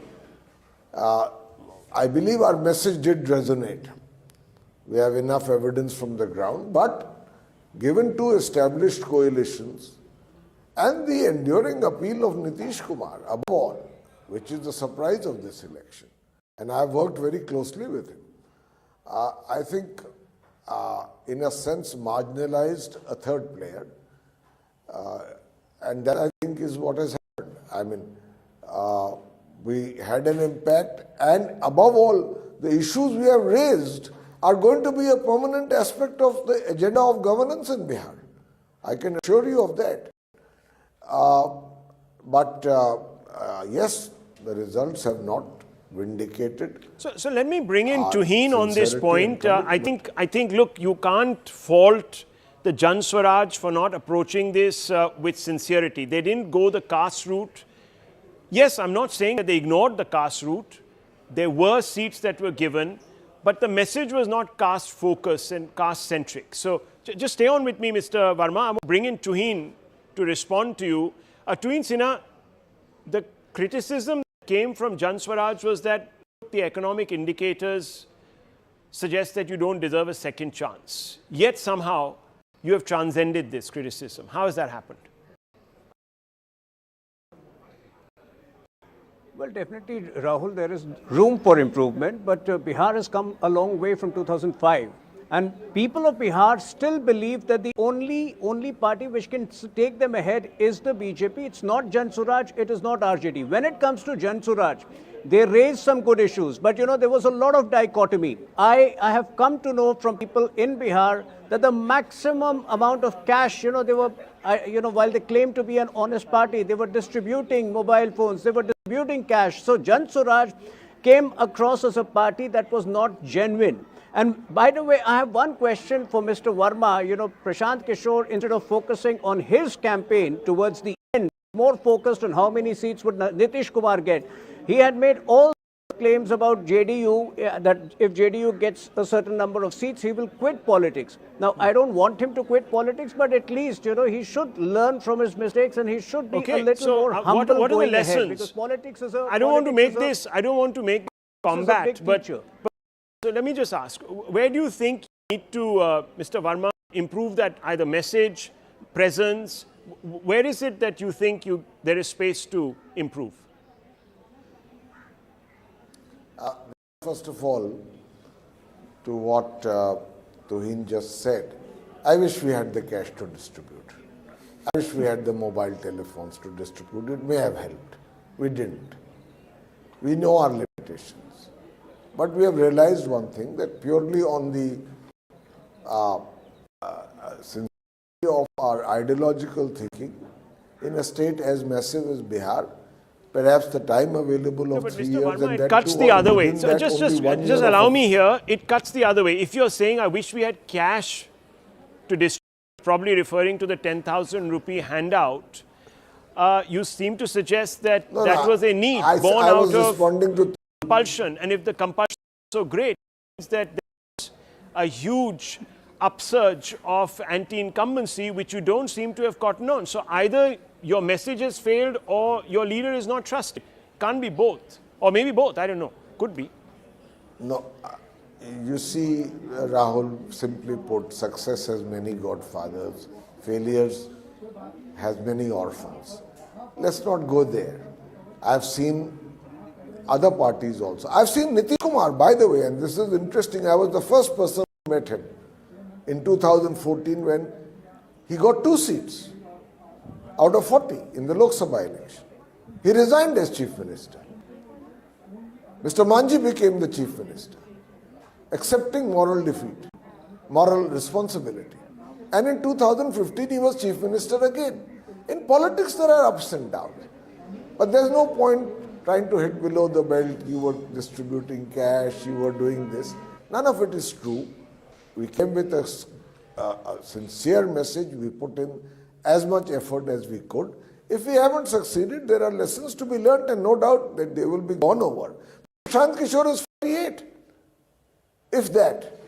I believe our message did resonate. We have enough evidence from the ground, but given 2 established coalitions and the enduring appeal of Nitish Kumar, above all, which is the surprise of this election, and I have worked very closely with him, I think, in a sense, marginalized a third player, and that I think is what has happened. I mean, we had an impact, and above all, the issues we have raised are going to be a permanent aspect of the agenda of governance in Bihar. I can assure you of that. Yes, the results have not vindicated. So let me bring in Tuhin on this point. I think, look, you can't fault the Jan Swaraj for not approaching this with sincerity. They didn't go the caste route. Yes, I'm not saying that they ignored the caste route. There were seats that were given, but the message was not caste-focused and caste-centric. So just stay on with me, Mr. Verma. I'm going to bring in Tuhin to respond to you. Tuhin Sinha, the criticism that came from Jan Swaraj was that the economic indicators suggest that you don't deserve a second chance. Yet somehow you have transcended this criticism. How has that happened? Well, definitely, Rahul, there is room for improvement, but Bihar has come a long way from 2005. And people of Bihar still believe that the only party which can take them ahead is the BJP. It's not Jan Suraj, it is not RJD. When it comes to Jan Suraj, they raised some good issues, but there was a lot of dichotomy. I have come to know from people in Bihar that the maximum amount of cash, they were, while they claimed to be an honest party, they were distributing mobile phones, they were distributing cash. So Jan Suraj came across as a party that was not genuine. And by the way, I have one question for Mr. Verma. Prashant Kishore, instead of focusing on his campaign towards the end, more focused on how many seats would Nitish Kumar get. He had made all claims about JDU, that if JDU gets a certain number of seats, he will quit politics. Now, I don't want him to quit politics, but at least, he should learn from his mistakes and he should be a little more humble what are going the lessons? ahead. Because politics is a... I don't want to make combat, but so let me just ask, where do you think you need to, Mr. Verma, improve that either message, presence? Where is it that you think there is space to improve? First of all, to what Tuhin just said, I wish we had the cash to distribute. I wish we had the mobile telephones to distribute. It may have helped. We didn't. We know our limitations. But we have realized one thing, that purely on the sincerity of our ideological thinking, in a state as massive as Bihar, perhaps the time available of But 3 Mr. years, Verma, and it that cuts too the other way. within So that just only 1 year allow of me here. It cuts the other way. If you're saying, I wish we had cash to distribute, probably referring to the 10,000 rupee handout, you seem to suggest that that was a need born I was out of responding to compulsion. And if the compulsion is so great, it means that there's a huge upsurge of anti-incumbency, which you don't seem to have gotten on. So either your message has failed or your leader is not trusted. Can't be both. Or maybe both, I don't know. Could be. No, you see, Rahul, simply put, success has many godfathers, failures has many orphans. Let's not go there. I've seen other parties also. I've seen Nitish Kumar, by the way, and this is interesting, I was the first person who met him in 2014 when he got 2 seats out of 40 in the Lok Sabha election. He resigned as Chief Minister. Mr. Manji became the Chief Minister, accepting moral defeat, moral responsibility. And in 2015, he was Chief Minister again. In politics, there are ups and downs. But there's no point trying to hit below the belt. You were distributing cash, you were doing this. None of it is true. We came with a sincere message. We put in as much effort as we could. If we haven't succeeded, there are lessons to be learnt, and no doubt that they will be gone over. Prashant Kishore is 48. If that,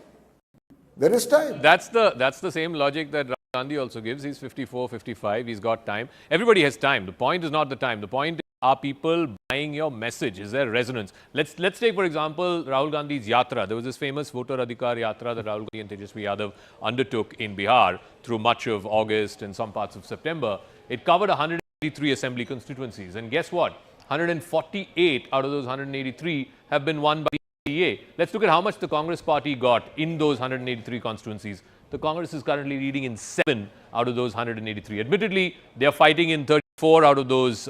there is time. That's the same logic that Rahul Gandhi also gives. He's 54, 55. He's got time. Everybody has time. The point is not the time. The point is, are people buying your message? Is there resonance? Let's take, for example, Rahul Gandhi's Yatra. There was this famous Voter Adhikar Yatra that Rahul Gandhi and Tejasvi Yadav undertook in Bihar through much of August and some parts of September. It covered 183 assembly constituencies. And guess what? 148 out of those 183 have been won by the NDA. Let's look at how much the Congress party got in those 183 constituencies. The Congress is currently leading in 7 out of those 183. Admittedly, they are fighting in 34 out of those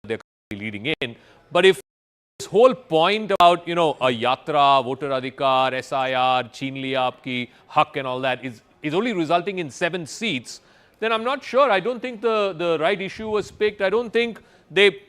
they're currently leading in. But if this whole point about, a Yatra, Voter Adhikar, SIR, Chhin Liya Aapki Hak and all that is only resulting in 7 seats, then I'm not sure. I don't think the right issue was picked. I don't think they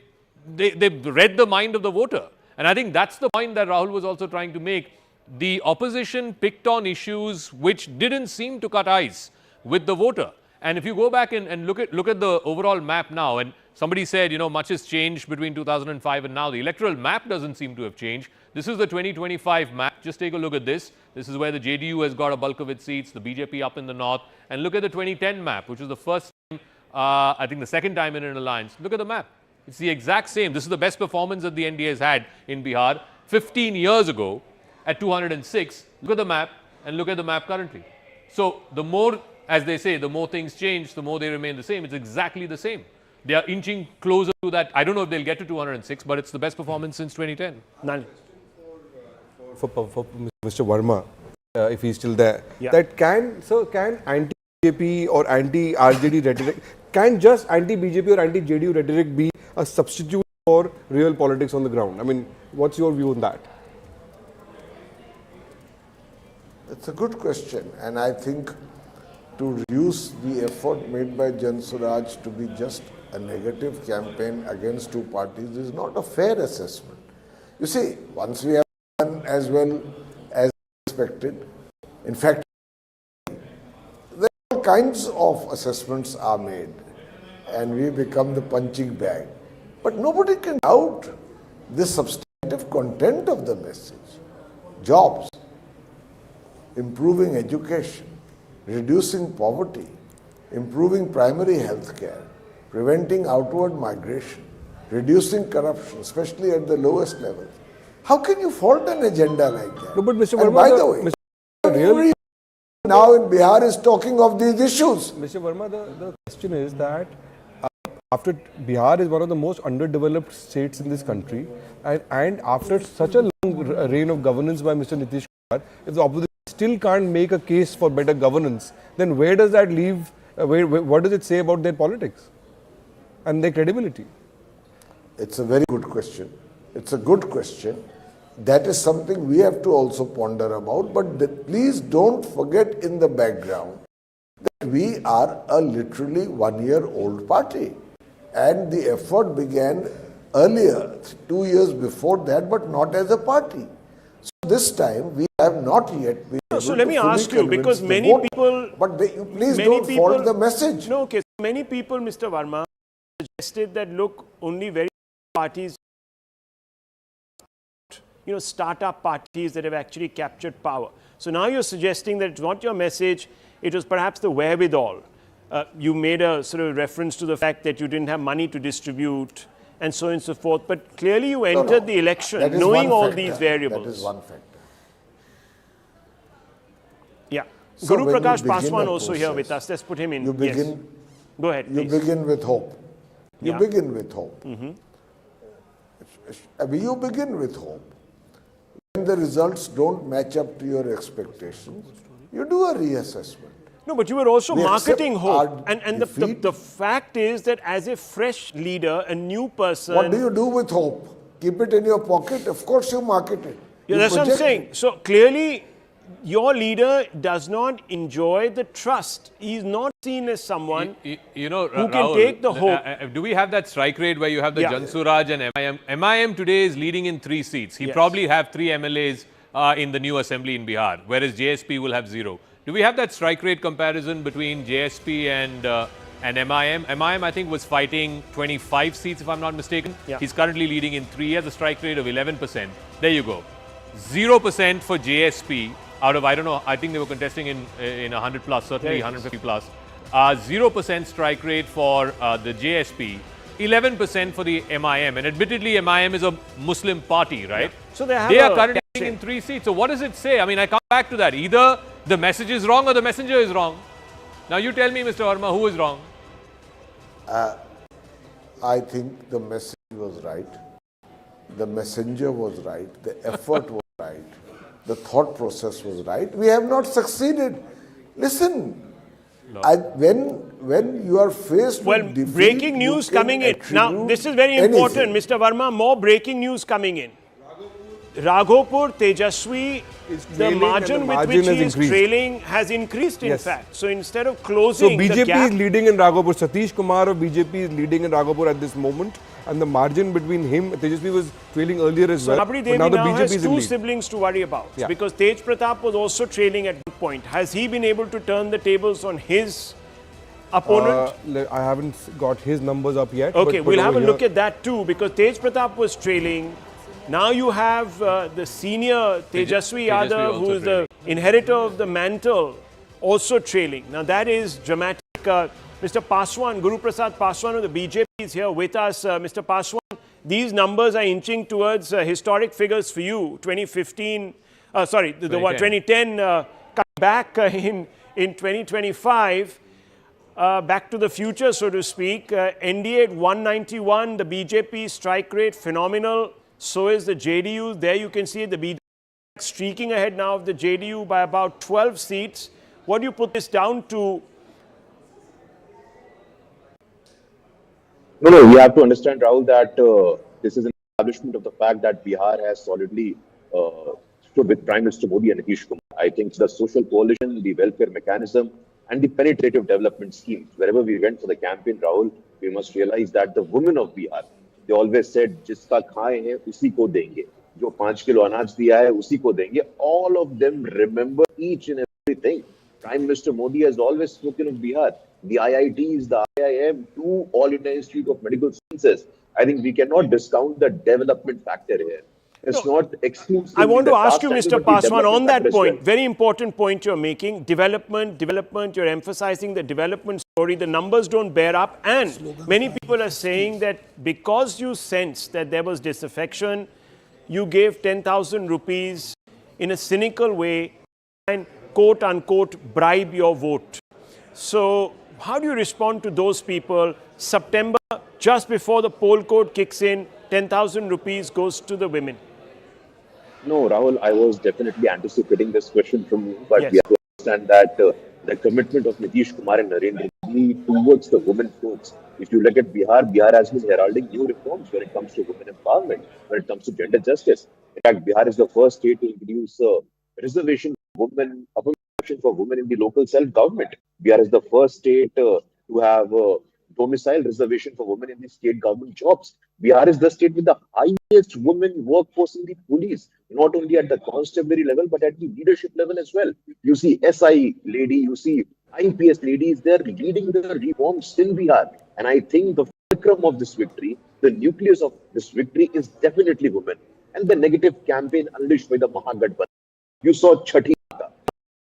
read the mind of the voter. And I think that's the point that Rahul was also trying to make. The opposition picked on issues which didn't seem to cut eyes with the voter. And if you go back and look at the overall map now, and somebody said, much has changed between 2005 and now. The electoral map doesn't seem to have changed. This is the 2025 map. Just take a look at this. This is where the JDU has got a bulk of its seats, the BJP up in the north. And look at the 2010 map, which was the first time, I think the second time in an alliance. Look at the map. It's the exact same. This is the best performance that the NDA has had in Bihar 15 years ago at 206. Look at the map and look at the map currently. So the more, as they say, the more things change, the more they remain the same. It's exactly the same. They are inching closer to that. I don't know if they'll get to 206, but it's the best performance since 2010. None. For Mr. Verma, if he's still there, Yeah. that can anti-BJP or anti-RJD rhetoric, can just anti-BJP or anti-JDU rhetoric be a substitute for real politics on the ground? I mean, what's your view on that? It's a good question, and I think to reduce the effort made by Jan Swaraj to be just a negative campaign against two parties is not a fair assessment. You see, once we have done as well as expected, in fact, all kinds of assessments are made and we become the punching bag. But nobody can doubt the substantive content of the message. Jobs, improving education, reducing poverty, improving primary health care, preventing outward migration, reducing corruption, especially at the lowest level. How can you fault an agenda like that? No, but Mr. And Verma, by the way, every now in Bihar is talking of these issues. Mr. Verma, the question is that after Bihar is one of the most underdeveloped states in this country, and after such a long reign of governance by Mr. Nitish Kumar, if the opposition still can't make a case for better governance, then where does that leave, what does it say about their politics and their credibility? It's a very good question. It's a good question. That is something we have to also ponder about, but please don't forget in the background that we are a literally 1-year-old party. And the effort began earlier, 2 years before that, but not as a party. So this time we have not yet been able so let me to fully ask you, because convince the many voter. people... But please many don't people, fault the message. No, okay. So many people, Mr. Verma, suggested that, look, only very few parties, start-up parties that have actually captured power. So now you're suggesting that it's not your message, it was perhaps the wherewithal. You made a sort of reference to the fact that you didn't have money to distribute and so on and so forth. But clearly you entered the election knowing all these variables. That is one factor. Yeah. So Guru when Prakash you begin Paswan a also here process, with us. Let's put him in. You begin, yes. Go ahead, You please. begin with hope. You Yeah. begin with hope. Mm-hmm. You begin with hope. When the results don't match up to your expectations, you do a reassessment. No, but you were also We marketing accept hope. our And defeat. the fact is that as a fresh leader, a new person... What do you do with hope? Keep it in your pocket? Of course you market it. Yeah, You that's what I'm project saying. it. So clearly, your leader does not enjoy the trust. He's not seen as someone who can Rahul, take the hope. Do we have that strike rate where you have the Yeah. Jansuraj and MIM? MIM today is leading in 3 seats. He Yes. probably have 3 MLAs in the new assembly in Bihar, whereas JSP will have 0. Do we have that strike rate comparison between JSP and MIM? MIM, I think, was fighting 25 seats, if I'm not mistaken. Yeah. He's currently leading in 3. He has a strike rate of 11%. There you go. 0% for JSP out of, I don't know, I think they were contesting in 100 plus, certainly Yeah, 150 plus. 0% strike rate for the JSP, 11% for the MIM. And admittedly, MIM is a Muslim party, right? Yeah. So they have are a currently captain. in 3 seats. So what does it say? I mean, I come back to that. Either the message is wrong or the messenger is wrong. Now you tell me, Mr. Verma, who is wrong? I think the message was right. The messenger was right. The effort was right. The thought process was right. We have not succeeded. Listen, when you are faced with defeat, breaking you news can coming in. Now, attribute this is very important, anything. Mr. Verma. More breaking news coming in. Raghopur, Tejaswi, the trailing margin and the with margin which has he is increased. trailing has increased, in Yes. fact. So instead of So closing the BJP gap... is leading in Raghopur. Satish Kumar of BJP is leading in Raghopur at this moment. And the margin between him, Tejasvi was trailing earlier as So well. Rabri But Devi now the now BJP has is in 2 lead. siblings to worry about. Yeah. Because Tej Pratap was also trailing at one point. Has he been able to turn the tables on his opponent? I haven't got his numbers up yet. Okay, but we'll have a over look here- at that too, because Tej Pratap was trailing. Now you have the senior Tejaswi Yadav, also who is the inheritor of the mantle, also trailing. Now that is dramatic. Mr. Paswan, Guru Prasad Paswan of the BJP is here with us. Mr. Paswan, these numbers are inching towards historic figures for you. 2015, sorry, the 2010 cut back in 2025. Back to the future, so to speak. NDA at 191, the BJP strike rate phenomenal. So is the JDU. There you can see the BJP streaking ahead now of the JDU by about 12 seats. What do you put this down to? No, you have to understand, Rahul, that this is an establishment of the fact that Bihar has solidly stood with Prime Minister Modi and Nitish Kumar. I think the social coalition, the welfare mechanism, and the penetrative development schemes. Wherever we went for the campaign, Rahul, we must realize that the women of Bihar, they always said, "Jiska khaye hai, usi ko denge." Jo 5 kilo anaj diya hai, usi ko denge. All of them remember each and everything. Prime Minister Modi has always spoken of Bihar. The IITs, the IIM, to All India Institute of Medical Sciences. I think we cannot discount the development factor here. It's not exclusively I want to the ask caste you, factor, Mr. but the Paswan, on development that factor as well. point, very important point you're making, development, you're emphasizing the development story, the numbers don't bear up, and many people are saying that because you sensed that there was disaffection, you gave 10,000 rupees in a cynical way and quote-unquote bribe your vote. So how do you respond to those people? September, just before the poll code kicks in, 10,000 rupees goes to the women. No, Rahul, I was definitely anticipating this question from you, but Yes. we have to understand that the commitment of Nitish Kumar and Narendra Modi towards the women folks. If you look at Bihar, Bihar has been heralding new reforms when it comes to women empowerment, when it comes to gender justice. In fact, Bihar is the first state to introduce reservation for women, for women in the local self-government. Bihar is the first state to have domicile reservation for women in the state government jobs. Bihar is the state with the highest women workforce in the police, not only at the constabulary level, but at the leadership level as well. You see SI lady, you see IPS ladies, they're leading the reforms in Bihar. And I think the fulcrum of this victory, the nucleus of this victory is definitely women. And the negative campaign unleashed by the Mahagathbandhan. You saw Chhati Mata.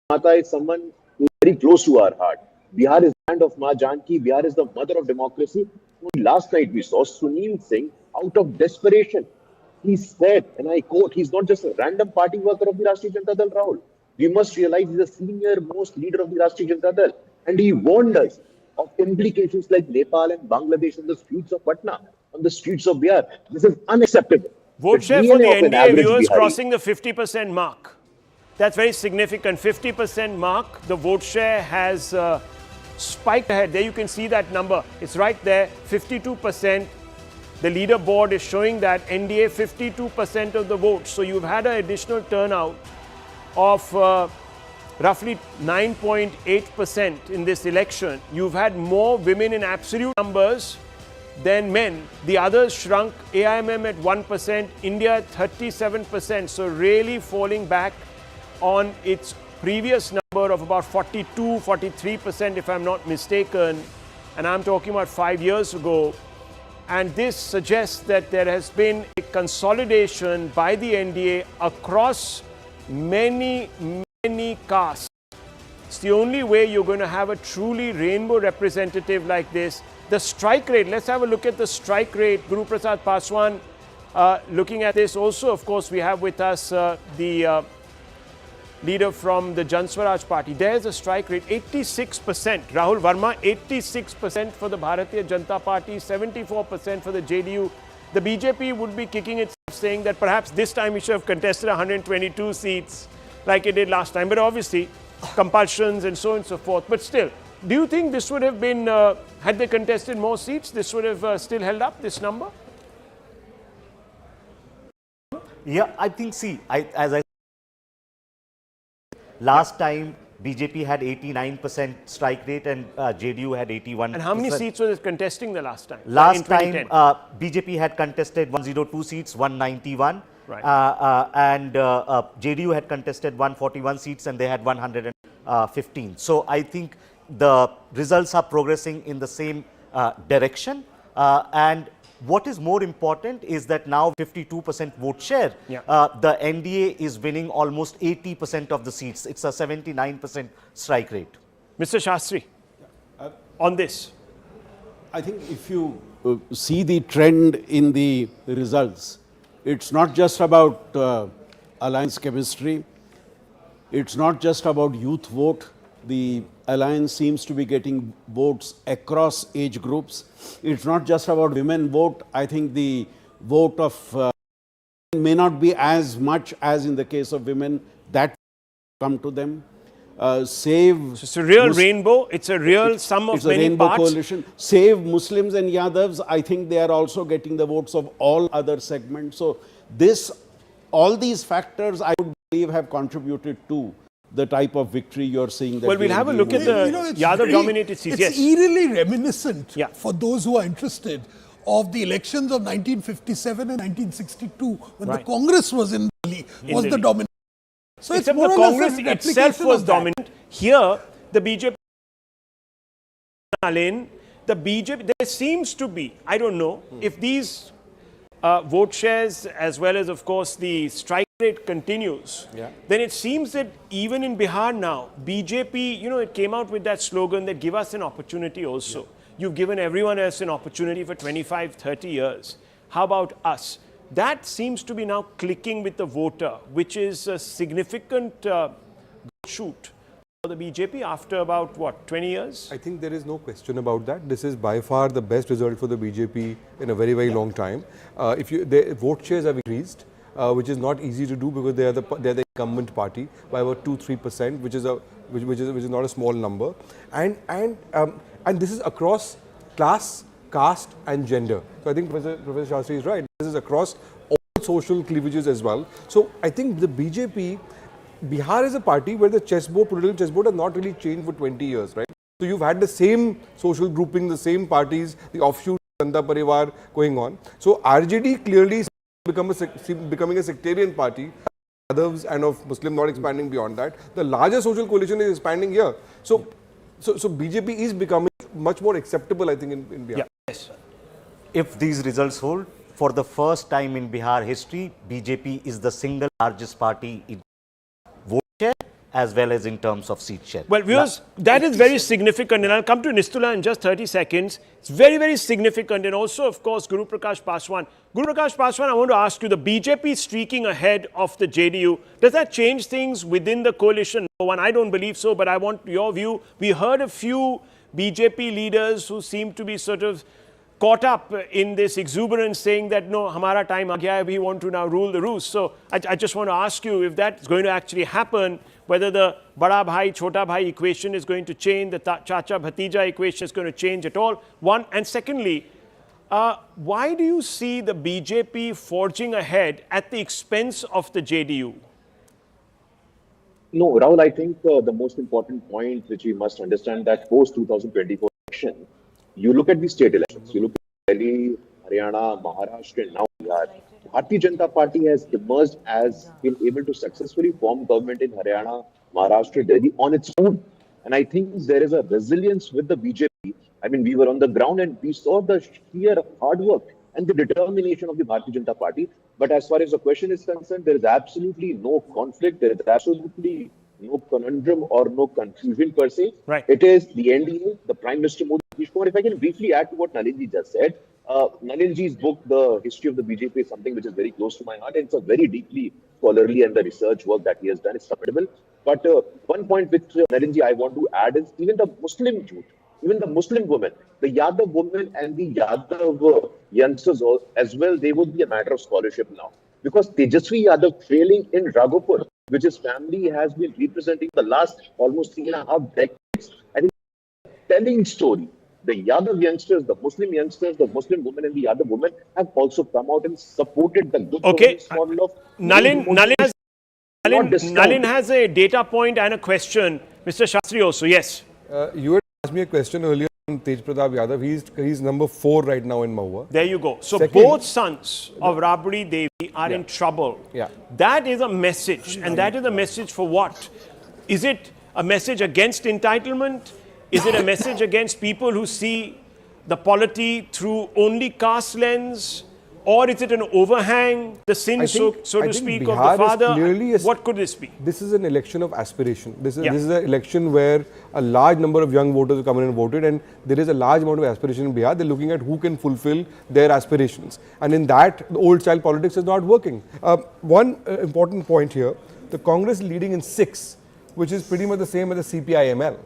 Mata is someone who is very close to our heart. Bihar is the land of Ma Janki. Bihar is the mother of democracy. Last night we saw Sunil Singh out of desperation. He said, and I quote, he's not just a random party worker of the Rashtriya Janata Dal, Rahul. We must realize he's the senior most leader of the Rashtriya Janata Dal. And he warned us of implications like Nepal and Bangladesh on the streets of Patna, on the streets of Bihar. This is unacceptable. Vote share for the NDA viewers crossing the 50% mark. That's very significant. 50% mark. The vote share has spiked ahead. There you can see that number. It's right there, 52%. The leaderboard is showing that NDA 52% of the votes. So you've had an additional turnout of roughly 9.8% in this election. You've had more women in absolute numbers than men. The others shrunk. AIMM at 1%, India at 37%. So really falling back on its previous number of about 42, 43%, if I'm not mistaken. And I'm talking about 5 years ago. And this suggests that there has been a consolidation by the NDA across many castes. It's the only way you're going to have a truly rainbow representative like this. The strike rate, let's have a look at the strike rate. Guru Prasad Paswan looking at this. Also, of course, we have with us the leader from the Jan Swaraj party. There's a strike rate, 86%. Rahul Verma, 86% for the Bharatiya Janata Party, 74% for the JDU. The BJP would be kicking itself, saying that perhaps this time we should have contested 122 seats like it did last time. But obviously, compulsions and so on and so forth. But still, do you think this would have been, had they contested more seats, this would have still held up, this number? Yeah, I think, see, as I last time BJP had 89% strike rate and JDU had 81%. And how many seats was it contesting the last time? Last time BJP had contested 102 seats, 191. Right. And JDU had contested 141 seats and they had 115. So I think the results are progressing in the same direction. And what is more important is that now 52% vote share. Yeah. The NDA is winning almost 80% of the seats. It's a 79% strike rate. Mr. Shastri, on this. I think if you see the trend in the results, it's not just about alliance chemistry. It's not just about youth vote. The alliance seems to be getting votes across age groups. It's not just about women vote. I think the vote of may not be as much as in the case of women that come to them. It's a real rainbow. It's a real sum of many rainbow parts. coalition. Save Muslims and Yadavs. I think they are also getting the votes of all other segments. So all these factors, I would believe, have contributed to the type of victory you're seeing. That well, we'll have a look at the Yadav-dominated seats. It's eerily reminiscent, for those who are interested, of the elections of 1957 and 1962, when the Congress was in Delhi, was the dominant. So except the Congress itself was dominant. Here, the BJP, there seems to be, I don't know, if these vote shares as well as, of course, the strike rate continues, then it seems that even in Bihar now, BJP, it came out with that slogan that give us an opportunity also. You've given everyone else an opportunity for 25, 30 years. How about us? That seems to be now clicking with the voter, which is a significant shoot for the BJP after about, what, 20 years? I think there is no question about that. This is by far the best result for the BJP in a very, very long time. The vote shares have increased, which is not easy to do because they are the incumbent party by about 2-3%, which is not a small number, and this is across class, caste, and gender. So I think Professor Shastri is right. This is across all social cleavages as well. So I think the BJP, Bihar is a party where the political chessboard has not really changed for 20 years, right? So you've had the same social grouping, the same parties, the offshoot Janata Parivar going on. So RJD clearly is becoming a sectarian party. Others and of Muslim not expanding beyond that. The larger social coalition is expanding here. So BJP is becoming much more acceptable, I think, in Bihar. Yeah. Yes. If these results hold, for the first time in Bihar history, BJP is the single largest party in vote share as well as in terms of seat share. Well, viewers, that is very significant, and I'll come to Nistula in just 30 seconds. It's very, very significant, and also, of course, Guru Prakash Paswan. Guru Prakash Paswan, I want to ask you, the BJP streaking ahead of the JDU, does that change things within the coalition? Number one, I don't believe so, but I want your view. We heard a few BJP leaders who seem to be sort of caught up in this exuberance, saying that, no, hamara time aa gaya hai, we want to now rule the roost. So I just want to ask you if that's going to actually happen, whether the bada bhai, chota bhai equation is going to change, the chacha bhatija equation is going to change at all. One, and secondly, why do you see the BJP forging ahead at the expense of the JDU? No, Rahul, I think the most important point which we must understand that post 2024 election, you look at the state elections, you look at Delhi, Haryana, Maharashtra, and now Bihar. Bharatiya Janata Party has emerged as been able to successfully form government in Haryana, Maharashtra, Delhi on its own. And I think there is a resilience with the BJP. I mean, we were on the ground and we saw the sheer hard work and the determination of the Bharatiya Janata Party. But as far as the question is concerned, there is absolutely no conflict, there is absolutely no conundrum or no confusion per se. Right. It is the NDA, the Prime Minister Modi. If I can briefly add to what Nalinji just said, Nalinji's book, The History of the BJP, is something which is very close to my heart, and it's a very deeply scholarly and the research work that he has done is commendable. But one point which Nalinji I want to add is even the Muslim youth, even the Muslim women, the Yadav women and the Yadav youngsters as well, they would be a matter of scholarship now. Because Tejasvi Yadav trailing in Raghupur, which his family has been representing the last almost 3.5 decades, I think telling story. The Yadav youngsters, the Muslim women and the Yadav women have also come out and supported the good governance model of Nalin has a data point and a question. Mr. Shastri also, yes. You had asked me a question earlier on Tej Pratap Yadav. He's number 4 right now in Mahua. There you go. So Second, both sons of Rabri Devi are in trouble. Yeah. That is a message. And that is a message for what? Is it a message against entitlement? Is it a message against people who see the polity through only caste lens? Or is it an overhang, the sin, so to speak, of the father? What could this be? This is an election of aspiration. This is an election where a large number of young voters have come in and voted, and there is a large amount of aspiration in Bihar. They're looking at who can fulfill their aspirations. And in that, the old style politics is not working. One important point here, the Congress is leading in 6, which is pretty much the same as the CPI-ML.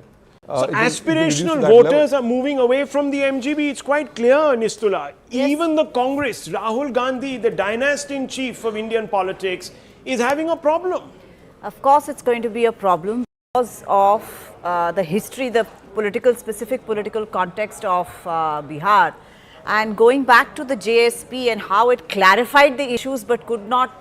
So aspirational voters are moving away from the MGB. It's quite clear, Nistula. Yes. Even the Congress, Rahul Gandhi, the dynasty-in-chief of Indian politics, is having a problem. Of course, it's going to be a problem because of the history, the specific political context of Bihar. And going back to the JSP and how it clarified the issues but could not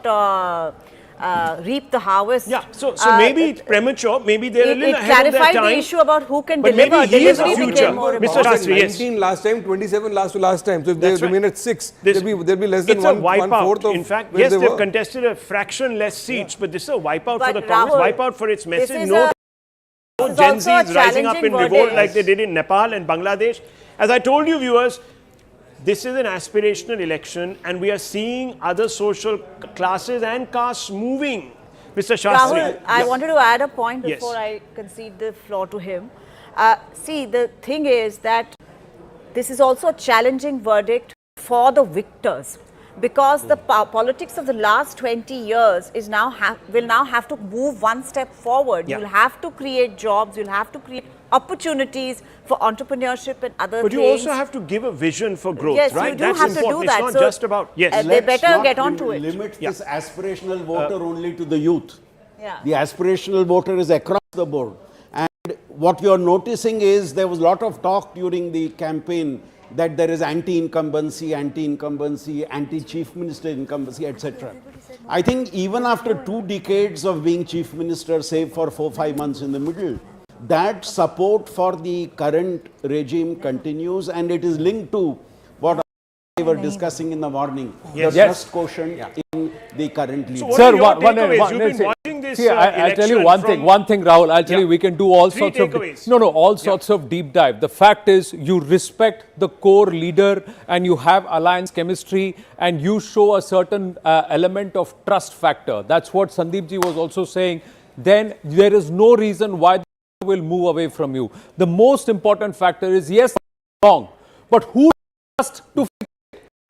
reap the harvest. Yeah, so maybe it's premature, maybe they're a little ahead of their time. It clarified the issue about who can but deliver. Maybe he is the Delivery future. Mr. Shastri, yes. 19 last time, 27 last time. So if they remain at 6, there'll be less than one-fourth of. In fact, yes, they've contested a fraction less seats, but this is a wipeout for the Congress, wipeout for its message. No Gen Z is rising up in revolt like they did in Nepal and Bangladesh. As I told you, viewers, this is an aspirational election, and we are seeing other social classes and castes moving. Mr. Shastri. Rahul, I wanted to add a point before I concede the floor to him. See, the thing is that this is also a challenging verdict for the victors, because the politics of the last 20 years is will now have to move one step forward. You'll have to create jobs, you'll have to create opportunities for entrepreneurship and other but things. You also have to give a vision for growth, yes, right? You do have to do that. It's not just about, they better get on to it. Limit this aspirational voter only to the youth. Yeah. The aspirational voter is across the board. And what you're noticing is there was a lot of talk during the campaign that there is anti-incumbency, anti-chief minister incumbency, etc. I think even after 2 decades of being chief minister, save for 4-5 months in the middle, that support for the current regime continues, and it is linked to what we were discussing in the morning, the trust quotient in the current leader. Sir, what are your takeaways? You've been watching this I'll tell you one thing, Rahul. I'll tell you, we can do all sorts of all sorts of deep dive. The fact is, you respect the core leader and you have alliance chemistry and you show a certain element of trust factor. That's what Sandeep ji was also saying. Then there is no reason why they will move away from you. The most important factor is, yes, wrong, but who trust to?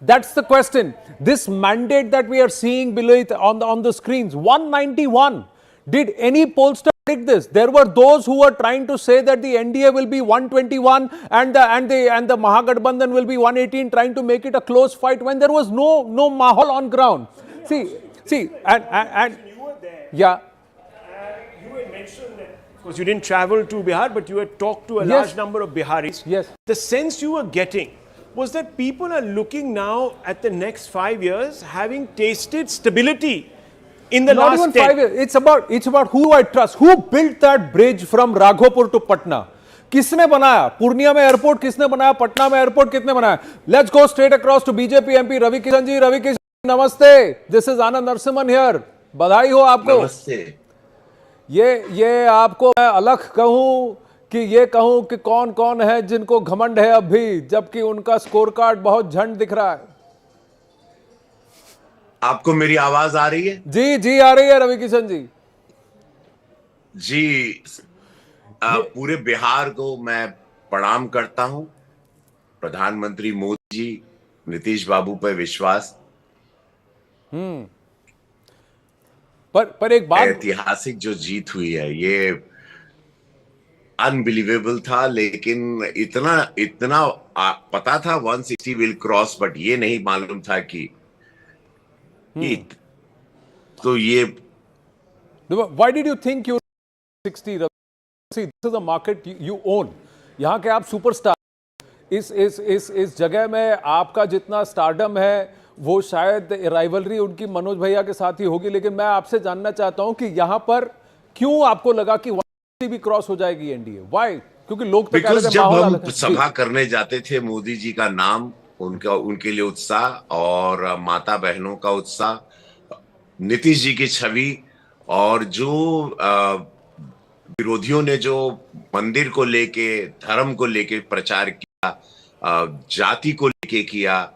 That's the question. This mandate that we are seeing below it on the screens, 191. Did any pollster predict this? There were those who were trying to say that the NDA will be 121 and the Mahagathbandhan will be 118, trying to make it a close fight when there was no mahal on ground. See, and yeah. You had mentioned that, of course, you didn't travel to Bihar, but you had talked to a large number of Biharis. Yes. The sense you were getting was that people are looking now at the next 5 years, having tasted stability in the Not last even 10. 5 years. It's about who I trust. Who built that bridge from Raghopur to Patna? किसने बनाया? पूर्णिया में airport किसने बनाया? पटना में airport किसने बनाया? Let's go straight across to BJP MP Ravi Kishan ji. Ravi Kishan, namaste. This is Anand Narasimhan here. बधाई हो आपको. नमस्ते. ये आपको मैं अलग कहूं कि ये कहूं कि कौन कौन है जिनको घमंड है अब भी, जबकि उनका स्कोर कार्ड बहुत झंड दिख रहा है. आपको मेरी आवाज आ रही है? जी आ रही है रवि किशन जी. जी, पूरे बिहार को मैं प्रणाम करता हूं. प्रधानमंत्री मोदी जी, नीतीश बाबू पर विश्वास. पर एक बात, ऐतिहासिक जो जीत हुई है ये अनबिलीवेबल था, लेकिन इतना पता था 160 विल क्रॉस, बट ये नहीं मालूम था कि तो ये. Why did you think you 60? See, this is a market you own. यहाँ के आप सुपरस्टार. इस जगह में आपका जितना स्टारडम है वो शायद राइवलरी उनकी मनोज भैया के साथ ही होगी, लेकिन मैं आपसे जानना चाहता हूं कि यहाँ पर क्यों आपको लगा कि 160 भी क्रॉस हो जाएगी एनडीए? व्हाई? क्योंकि लोग तो जब हम सभा करने जाते थे, मोदी जी का नाम, उनके लिए उत्साह और माता बहनों का उत्साह, नीतीश जी की छवि, और जो विरोधियों ने जो मंदिर को लेके, धर्म को लेके प्रचार किया, जाति को लेके किया,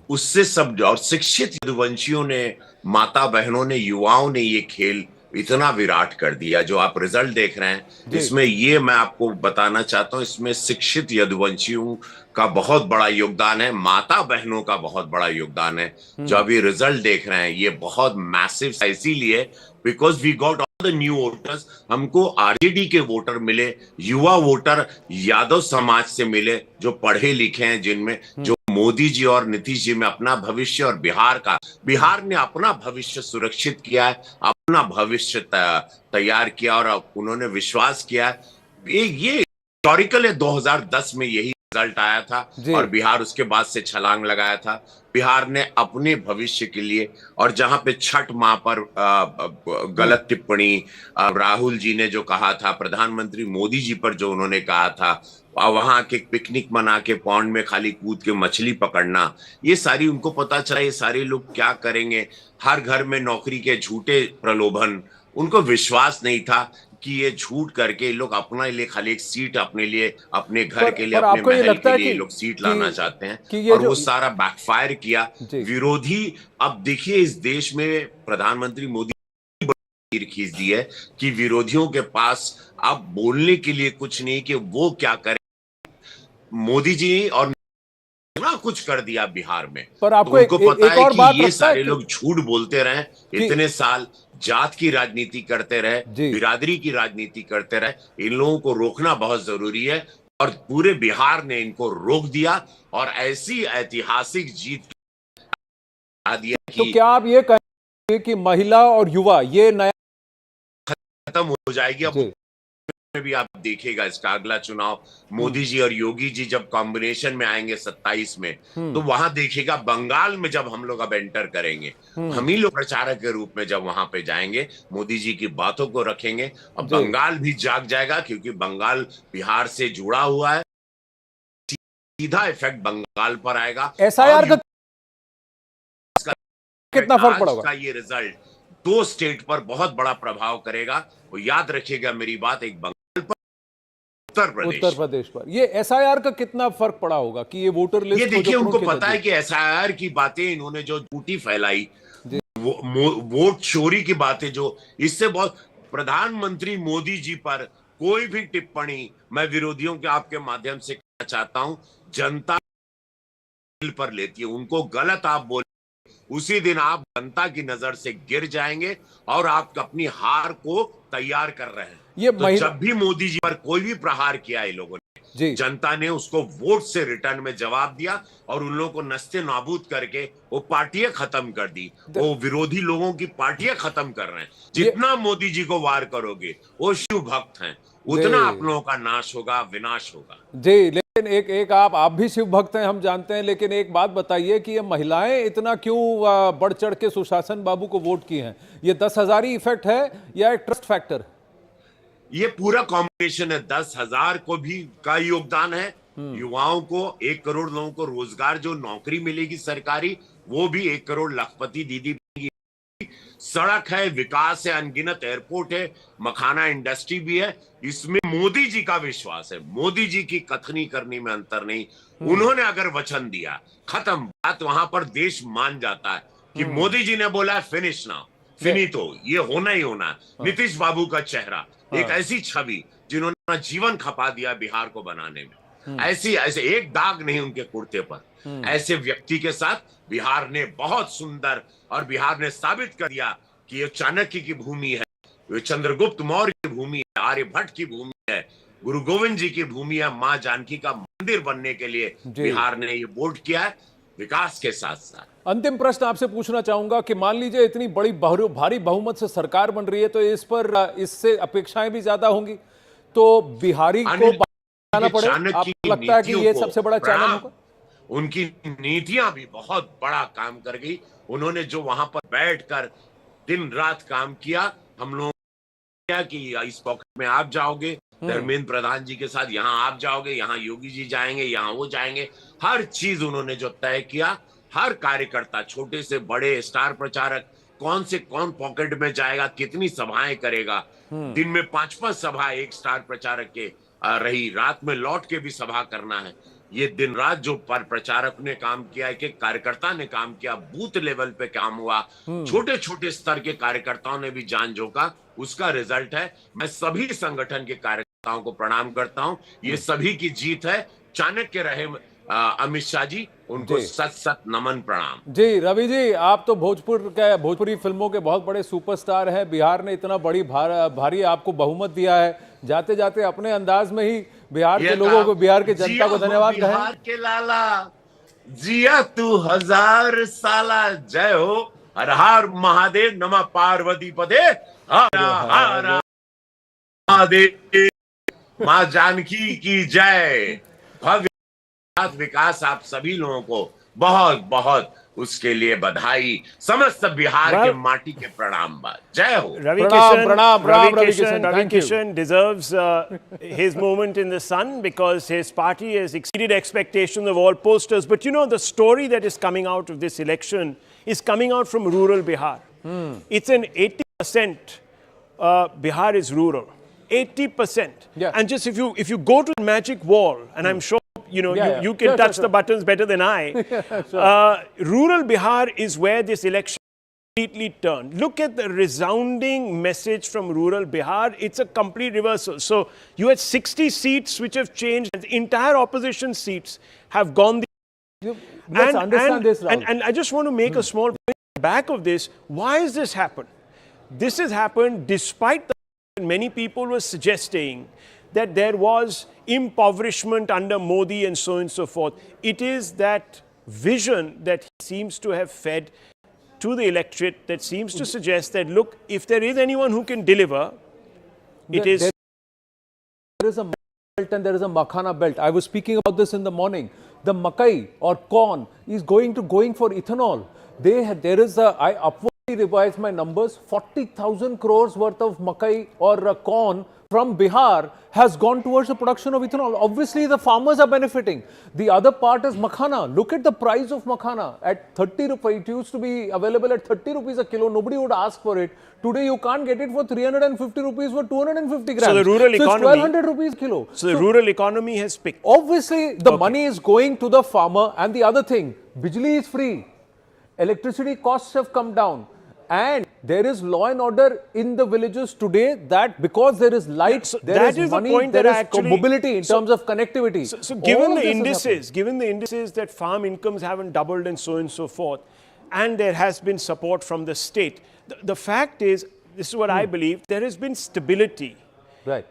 उससे सब, और शिक्षित यदुवंशियों ने, माता बहनों ने, युवाओं ने ये खेल इतना विराट कर दिया. जो आप रिजल्ट देख रहे हैं, इसमें ये मैं आपको बताना चाहता हूं, इसमें शिक्षित यदुवंशियों का बहुत बड़ा योगदान है, माता बहनों का बहुत बड़ा योगदान है. जो अभी रिजल्ट देख रहे हैं ये बहुत मैसिव, इसीलिए because we got all the new voters. हमको आरजेडी के वोटर मिले, युवा वोटर यादव समाज से मिले, जो पढ़े लिखे हैं, जिनमें जो मोदी जी और नीतीश जी में अपना भविष्य, और बिहार ने अपना भविष्य सुरक्षित किया है, अपना भविष्य तैयार किया, और उन्होंने विश्वास किया. ये हिस्टोरिकल है. 2010 में यही रिजल्ट आया था और बिहार उसके बाद से छलांग लगाया था. बिहार ने अपने भविष्य के लिए, और जहां पे छठ माह पर गलत टिप्पणी राहुल जी ने जो कहा था, प्रधानमंत्री मोदी जी पर जो उन्होंने कहा था, वहां के पिकनिक मना के पॉन्ड में खाली कूद के मछली पकड़ना, ये सारी उनको पता चला ये सारे लोग क्या करेंगे. हर घर में नौकरी के झूठे प्रलोभन, उनको विश्वास नहीं था कि ये झूठ करके लोग अपने लिए खाली एक सीट, अपने लिए, अपने घर के लिए, अपने महल के लिए लोग सीट लाना चाहते हैं, और वो सारा बैकफायर किया. विरोधी, अब देखिए इस देश में प्रधानमंत्री मोदी खींच दी है कि विरोधियों के पास अब बोलने के लिए कुछ नहीं कि वो क्या करें. मोदी जी और इतना कुछ कर दिया बिहार में, पर आपको तो उनको पता है कि ये सारे है लोग झूठ बोलते रहे इतने साल, जात की राजनीति करते रहे, बिरादरी की राजनीति करते रहे. इन लोगों को रोकना बहुत जरूरी है, और पूरे बिहार ने इनको रोक दिया, और ऐसी ऐतिहासिक जीत दिया कि तो क्या आप ये कहेंगे कि महिला और युवा ये नया खत्म हो जाएगी. अब में भी आप देखिएगा इसका अगला चुनाव मोदी जी और योगी जी जब कॉम्बिनेशन में आएंगे 27 में, तो वहां देखिएगा बंगाल में जब हम लोग अब एंटर करेंगे, हम ही लोग प्रचारक के रूप में जब वहां पे जाएंगे, मोदी जी की बातों को रखेंगे और बंगाल भी जाग जाएगा, क्योंकि बंगाल बिहार से जुड़ा हुआ है, सीधा इफेक्ट बंगाल पर आएगा। एसआईआर का कितना फर्क पड़ेगा? का ये रिजल्ट 2 स्टेट पर बहुत बड़ा प्रभाव करेगा। वो याद रखिएगा मेरी बात, एक बंगाल पर, उत्तर प्रदेश पर। ये एसआईआर का कितना फर्क पड़ा होगा कि ये वोटर लिस्ट ये देखिए, उनको पता है कि एसआईआर की बातें इन्होंने जो झूठी फैलाई, वोट चोरी की बातें जो, इससे बहुत, प्रधानमंत्री मोदी जी पर कोई भी टिप्पणी मैं विरोधियों के आपके माध्यम से कहना चाहता हूं, जनता पर लेती है। उनको गलत आप बोले, उसी दिन आप जनता की नजर से गिर जाएंगे और आप अपनी हार को तैयार कर रहे हैं। ये तो जब भी मोदी जी पर कोई भी प्रहार किया है लोगों ने, जनता ने उसको वोट से रिटर्न में जवाब दिया और उन लोगों को नस्ते नाबूद करके वो पार्टियां खत्म कर दी। वो विरोधी लोगों की पार्टियां खत्म कर रहे हैं। जितना मोदी जी को वार करोगे, वो शिव भक्त हैं, उतना आप लोगों का नाश होगा, विनाश होगा। जी, लेकिन एक आप भी शिव भक्त हैं, हम जानते हैं, लेकिन एक बात बताइए कि ये महिलाएं इतना क्यों बढ़ चढ़ के सुशासन बाबू को वोट की हैं? ये 10,000 ही इफेक्ट है या एक ट्रस्ट फैक्टर? ये पूरा कॉम्बिनेशन है। 10,000 को भी का योगदान है, युवाओं को, 1 करोड़ लोगों को रोजगार, जो नौकरी मिलेगी सरकारी, वो भी 1 करोड़ लखपति दीदी बनेगी। सड़क है, विकास है, अनगिनत एयरपोर्ट है, मखाना इंडस्ट्री भी है। इसमें मोदी जी का विश्वास है, मोदी जी की कथनी करनी में अंतर नहीं। उन्होंने अगर वचन दिया, खत्म बात, वहां पर देश मान जाता है कि मोदी जी ने बोला फिनिश नाउ, फिनितो, ये होना ही होना। नीतीश बाबू का चेहरा, एक ऐसी छवि जिन्होंने अपना जीवन खपा दिया बिहार को बनाने में, ऐसे एक दाग नहीं उनके कुर्ते पर। ऐसे व्यक्ति के साथ बिहार ने बहुत सुंदर, और बिहार ने साबित कर दिया कि ये चाणक्य की भूमि है, ये चंद्रगुप्त मौर्य की भूमि है, आर्यभट्ट की भूमि है, गुरु गोविंद जी की भूमि है। मां जानकी का मंदिर बनने के लिए बिहार ने ये वोट किया है, विकास के साथ साथ। अंतिम प्रश्न आपसे पूछना चाहूंगा कि मान लीजिए इतनी बड़ी भारी बहुमत से सरकार बन रही है, तो इस पर इससे अपेक्षाएं भी ज्यादा होंगी, तो बिहारी को जाना पड़े। आपको लगता है कि ये सबसे बड़ा चैलेंज होगा? उनकी नीतियां भी बहुत बड़ा काम कर गई। उन्होंने जो वहां पर बैठकर दिन रात काम किया, हम लोग क्या कि इस पॉकेट में आप जाओगे, धर्मेंद्र प्रधान जी के साथ यहाँ आप जाओगे, यहाँ योगी जी जाएंगे, यहाँ वो जाएंगे, हर चीज उन्होंने जो तय किया, हर कार्यकर्ता, छोटे से बड़े, स्टार प्रचारक, कौन से कौन पॉकेट में जाएगा, कितनी सभाएं करेगा, दिन में 5-5 सभा एक स्टार प्रचारक के रही, रात में लौट के भी सभा करना है। ये दिन रात जो प्रचारक ने काम किया, एक कार्यकर्ता ने काम किया, बूथ लेवल पे काम हुआ, छोटे छोटे स्तर के कार्यकर्ताओं ने भी जान झोंका, उसका रिजल्ट है। मैं सभी संगठन के कार्यकर्ताओं को प्रणाम करता हूं, ये सभी की जीत है। चाणक्य रहे अमित शाह जी, उनको सत नमन प्रणाम। जी रवि जी, आप तो भोजपुरी फिल्मों के बहुत बड़े सुपरस्टार हैं। बिहार ने इतना भारी आपको बहुमत दिया है, जाते जाते अपने अंदाज में ही बिहार के लोगों को, बिहार के जनता को धन्यवाद कहें। बिहार के लाला, जिया तू 1000 साला, जय हो, हर हर महादेव, नमः पार्वती पदे, हर हर महादेव, मां जानकी की जय। भव्य विकास आप सभी लोगों को बहुत बहुत उसके लिए बधाई, समस्त बिहार के माटी के प्रणाम। जय हो। Ravi Kishan deserves his moment in the sun because his party has exceeded expectations of all posters. But you know, the story that is coming out of this election is coming out from rural Bihar. It's an 80% Bihar is rural. 80%. And just if you go to the magic wall, and I'm sure you can touch the buttons better than I. Rural Bihar is where this election completely turned. Look at the resounding message from rural Bihar. It's a complete reversal. So you had 60 seats which have changed. The entire opposition seats have gone. Let's understand this, Rahul. And I just want to make a small point back of this. Why has this happened? This has happened despite the many people were suggesting that there was impoverishment under Modi and so forth. It is that vision that he seems to have fed to the electorate that seems to suggest that, look, if there is anyone who can deliver, it is there is a belt and there is a makhana belt. I was speaking about this in the morning. The makai or corn is going for ethanol. I upwardly revised my numbers. 40,000 crores worth of makai or corn from Bihar has gone towards the production of ethanol. Obviously, the farmers are benefiting. The other part is makhana. Look at the price of makhana at 30 rupees. It used to be available at 30 rupees a kilo. Nobody would ask for it. Today, you can't get it for 350 rupees for 250 grams. So the rural economy, it's 1200 rupees a kilo. So the rural economy has picked. Obviously, the money is going to the farmer. And the other thing, Bijli is free. Electricity costs have come down. And there is law and order in the villages today that because there is light, there is money, there is mobility in terms of connectivity. So given the indices that farm incomes haven't doubled and so forth, and there has been support from the state, the fact is, this is what I believe, there has been stability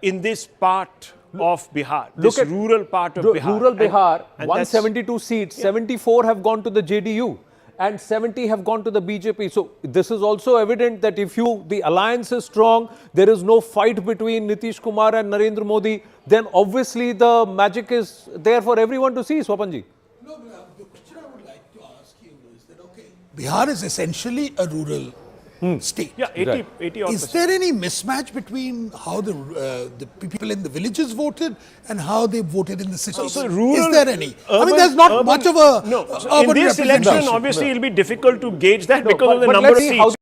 in this part of Bihar, this rural part of Bihar. Rural Bihar, 172 seats, 74 have gone to the JDU. And 70 have gone to the BJP. So this is also evident that if the alliance is strong, there is no fight between Nitish Kumar and Narendra Modi, then obviously the magic is there for everyone to see, Swapanji. No, the question I would like to ask you is that, okay, Bihar is essentially a rural state. Yeah, 80 Is there any mismatch between how the people in the villages voted and how they voted in the cities? So rural, is there any? I mean, there's not much of a in this election, obviously, it'll be difficult to gauge that because of the number of seats. How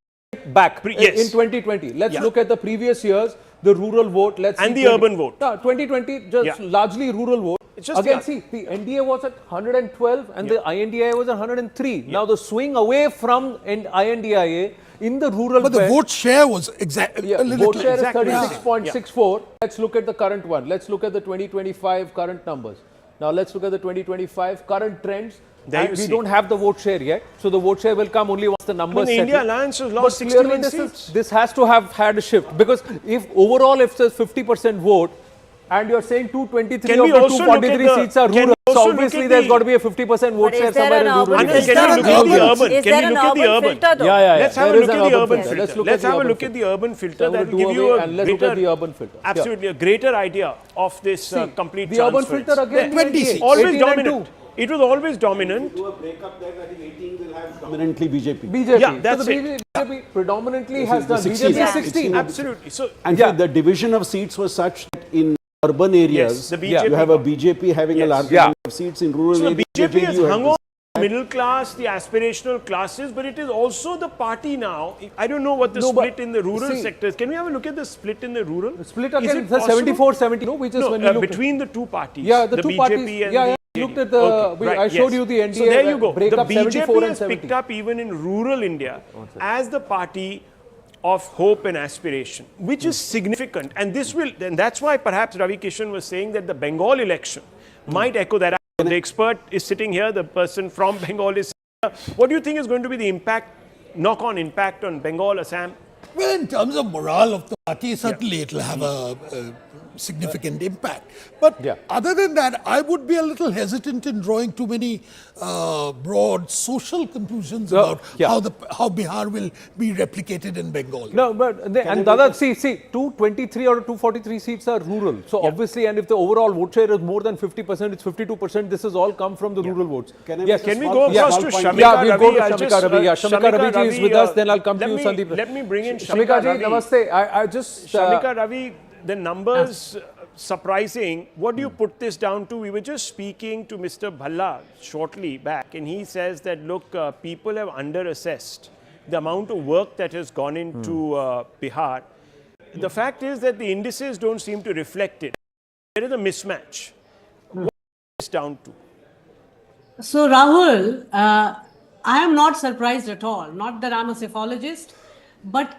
back in 2020. Let's look at the previous years, the rural vote. And the urban vote. 2020, just largely rural vote. Again, see, the NDA was at 112 and the INDA was at 103. Now, the swing away from INDA in the rural but the vote share was exactly vote share is 36.64. Let's look at the current one. Let's look at the 2025 current numbers. Now, let's look at the 2025 current trends. We don't have the vote share yet. So, the vote share will come only once the numbers settle. The India Alliance has lost 61 seats. This has to have had a shift because if there's 50% vote, and you're saying 223 of the 243 seats are rural. So obviously there's got to be a 50% vote share somewhere in rural. Can you look at the urban? Can you look at the urban? Let's have a look at the urban filter. Let's have a look at the urban filter. That will give you a greater idea of this complete transfer. The urban filter again, 20 seats. Always dominant. It was always dominant. To a breakup there, I think 18 will have dominantly BJP. Yeah, that's so the BJP predominantly has done. BJP 16. Absolutely. So, and the division of seats was such that in urban areas, you have a BJP having a larger number of seats in rural areas. So the BJP has hung on the middle class, the aspirational classes, but it is also the party now. I don't know what the split in the rural sectors. Can we have a look at the split in the rural? The split again, the 74-70, no, which is when you look between the two parties. Yeah, the two BJP parties. And looked at the, I showed you the NDA. So there you go. The BJP has 70. picked up even in rural India as the party of hope and aspiration, which is significant. And this will, and that's why perhaps Ravi Kishan was saying that the Bengal election might echo that. The expert is sitting here, the person from Bengal is here. What do you think is going to be the impact, knock-on impact on Bengal, Assam? Well, in terms of morale of the party, certainly it will have a significant impact. But other than that, I would be a little hesitant in drawing too many broad social conclusions about how Bihar will be replicated in Bengal. No, but and Dada, see, 223 or 243 seats are rural. So obviously, and if the overall vote share is more than 50%, it's 52%. This has all come from the rural votes. Can we go first to Shamika Ravi? We'll go to Shamika Ravi. Shamika Ravi is with us. Then I'll come to you, Sandeep. Let me bring in Shamika Ravi. Namaste. I just Shamika Ravi. The numbers surprising. What do you put this down to? We were just speaking to Mr. Bhalla shortly back, and he says that look, people have underassessed the amount of work that has gone into Bihar. The fact is that the indices don't seem to reflect it. There is a mismatch. What is this down to? So Rahul, I am not surprised at all. Not that I'm a psephologist, but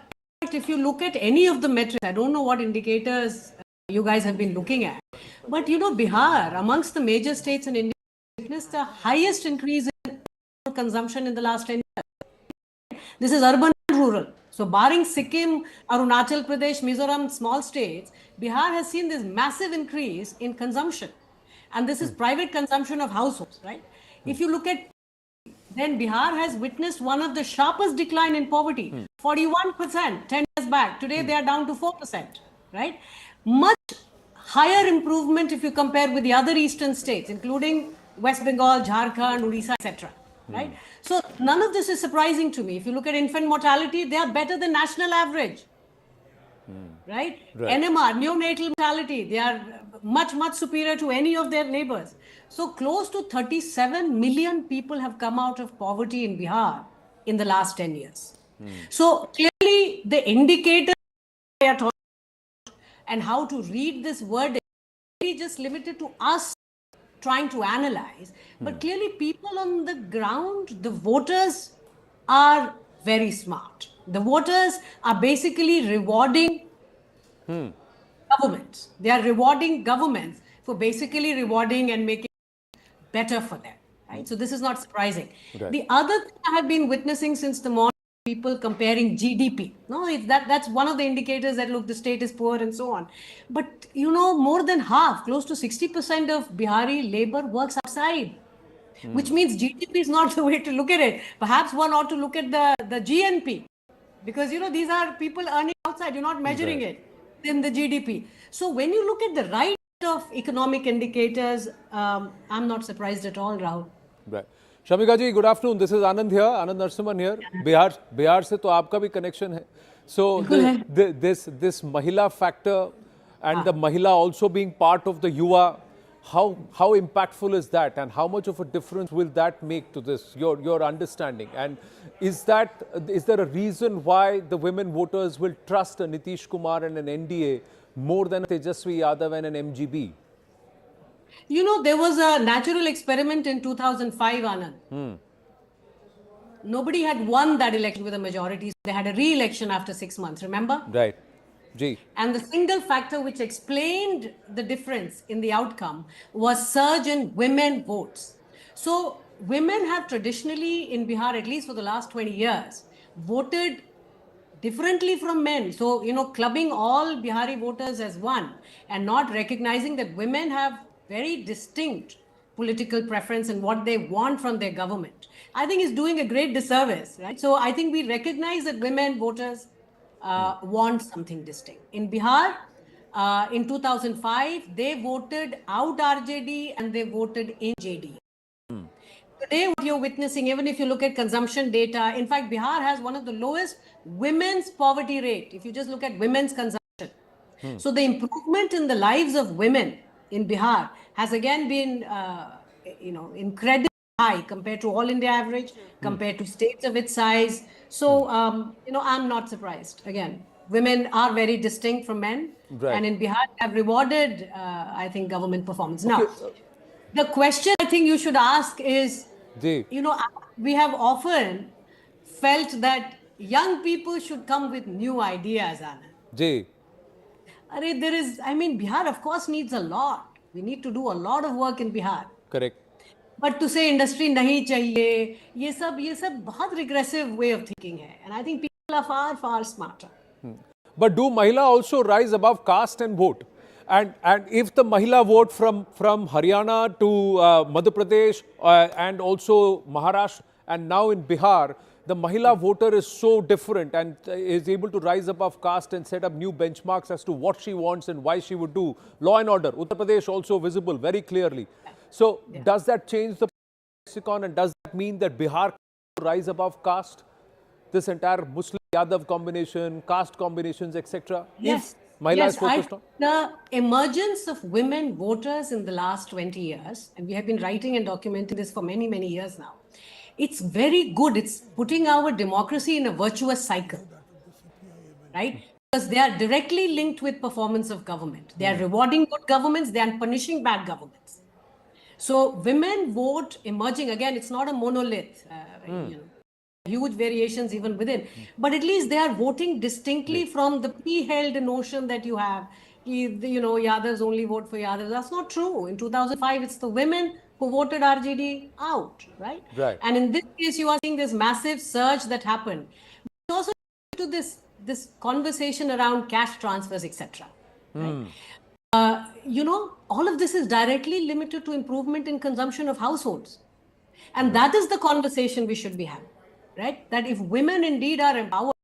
if you look at any of the metrics, I don't know what indicators you guys have been looking at, but you know, Bihar, amongst the major states in India, witnessed the highest increase in consumption in the last 10 years. This is urban and rural. So barring Sikkim, Arunachal Pradesh, Mizoram, small states, Bihar has seen this massive increase in consumption. And this is private consumption of households, right? If you look at then Bihar has witnessed one of the sharpest decline in poverty, 41% 10 years back. Today they are down to 4%, right? Much higher improvement if you compare with the other eastern states, including West Bengal, Jharkhand, Odisha, etc. Right? So none of this is surprising to me. If you look at infant mortality, they are better than national average. Right? NMR, neonatal mortality, they are much, much superior to any of their neighbors. So close to 37 million people have come out of poverty in Bihar in the last 10 years. So clearly the indicators we are talking about and how to read this word is really just limited to us trying to analyze. But clearly people on the ground, the voters are very smart. The voters are basically rewarding governments. They are rewarding governments for basically rewarding and making it better for them. Right? So this is not surprising. Right. The other thing I have been witnessing since the morning, people comparing GDP. No, that's one of the indicators that look, the state is poor and so on. But you know, more than half, close to 60% of Bihari labor works outside. Which means GDP is not the way to look at it. Perhaps one ought to look at the GNP. Because you know, these are people earning outside, you're not measuring it in the GDP. So when you look at the right of economic indicators, I'm not surprised at all, Rahul. Right. Shamika ji, good afternoon. This is Anand here, Anand Narsimhan here. Bihar से तो आपका भी connection है. So this Mahila factor and the Mahila also being part of the Yuva, how impactful is that, and how much of a difference will that make to this, your understanding? And is there a reason why the women voters will trust a Nitish Kumar and an NDA more than Tejasvi Yadav and an MGB? You know, there was a natural experiment in 2005, Anand. Nobody had won that election with a majority. They had a re-election after 6 months, remember? Right. Ji. And the single factor which explained the difference in the outcome was surge in women votes. So women have traditionally in Bihar, at least for the last 20 years, voted differently from men. So, you know, clubbing all Bihari voters as one and not recognizing that women have very distinct political preference and what they want from their government, I think is doing a great disservice, right? So I think we recognize that women voters want something distinct. In Bihar, in 2005, they voted out RJD and they voted in JD. Today, what you're witnessing, even if you look at consumption data, in fact, Bihar has one of the lowest women's poverty rate, if you just look at women's consumption. So the improvement in the lives of women in Bihar has again been, incredibly high compared to all India average, compared to states of its size. So, I'm not surprised. Again, women are very distinct from men. Right. And in Bihar, have rewarded, I think, government performance. Now, the question I think you should ask is, we have often felt that young people should come with new ideas, Anand. Bihar, of course, needs a lot. We need to do a lot of work in Bihar. Correct. But to say industry nahi chahiye, ye sab bahut regressive way of thinking hai. And I think people are far, far smarter. But do Mahila also rise above caste and vote? And if the Mahila vote from Haryana to Madhya Pradesh and also Maharashtra and now in Bihar, the Mahila voter is so different and is able to rise above caste and set up new benchmarks as to what she wants and why she would do. Law and order, Uttar Pradesh also visible very clearly. So does that change the lexicon, and does that mean that Bihar can rise above caste? This entire Muslim Yadav combination, caste combinations, etc. Yes. The emergence of women voters in the last 20 years, and we have been writing and documenting this for many, many years now. It's very good. It's putting our democracy in a virtuous cycle, right? Because they are directly linked with performance of government. They are rewarding good governments, they are punishing bad governments. So women vote emerging, again, it's not a monolith, huge variations even within, but at least they are voting distinctly from the pre-held notion that you have, Yadavs only vote for Yadavs. That's not true. In 2005, it's the women who voted RJD out, right? And in this case, you are seeing this massive surge that happened. But also to this conversation around cash transfers, etc. Right? All of this is directly limited to improvement in consumption of households. And that is the conversation we should be having, right? That if women indeed are empowered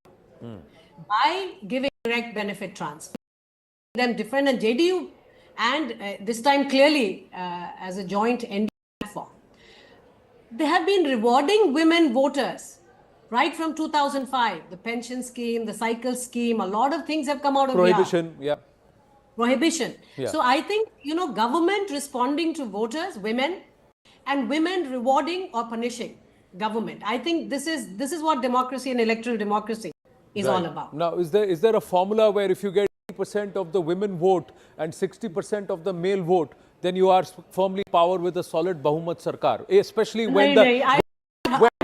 by giving direct benefit transfer, them different, and JDU and this time clearly as a joint NDA platform, they have been rewarding women voters right from 2005. The pension scheme, the cycle scheme, a lot of things have come out of Prohibition, yeah. Prohibition. Yeah. So I think, government responding to voters, women, and women rewarding or punishing government. I think this is what democracy and electoral democracy is all about. Now, is there a formula where if you get 80% of the women vote and 60% of the male vote, then you are firmly power with a solid Bahumat Sarkar, especially when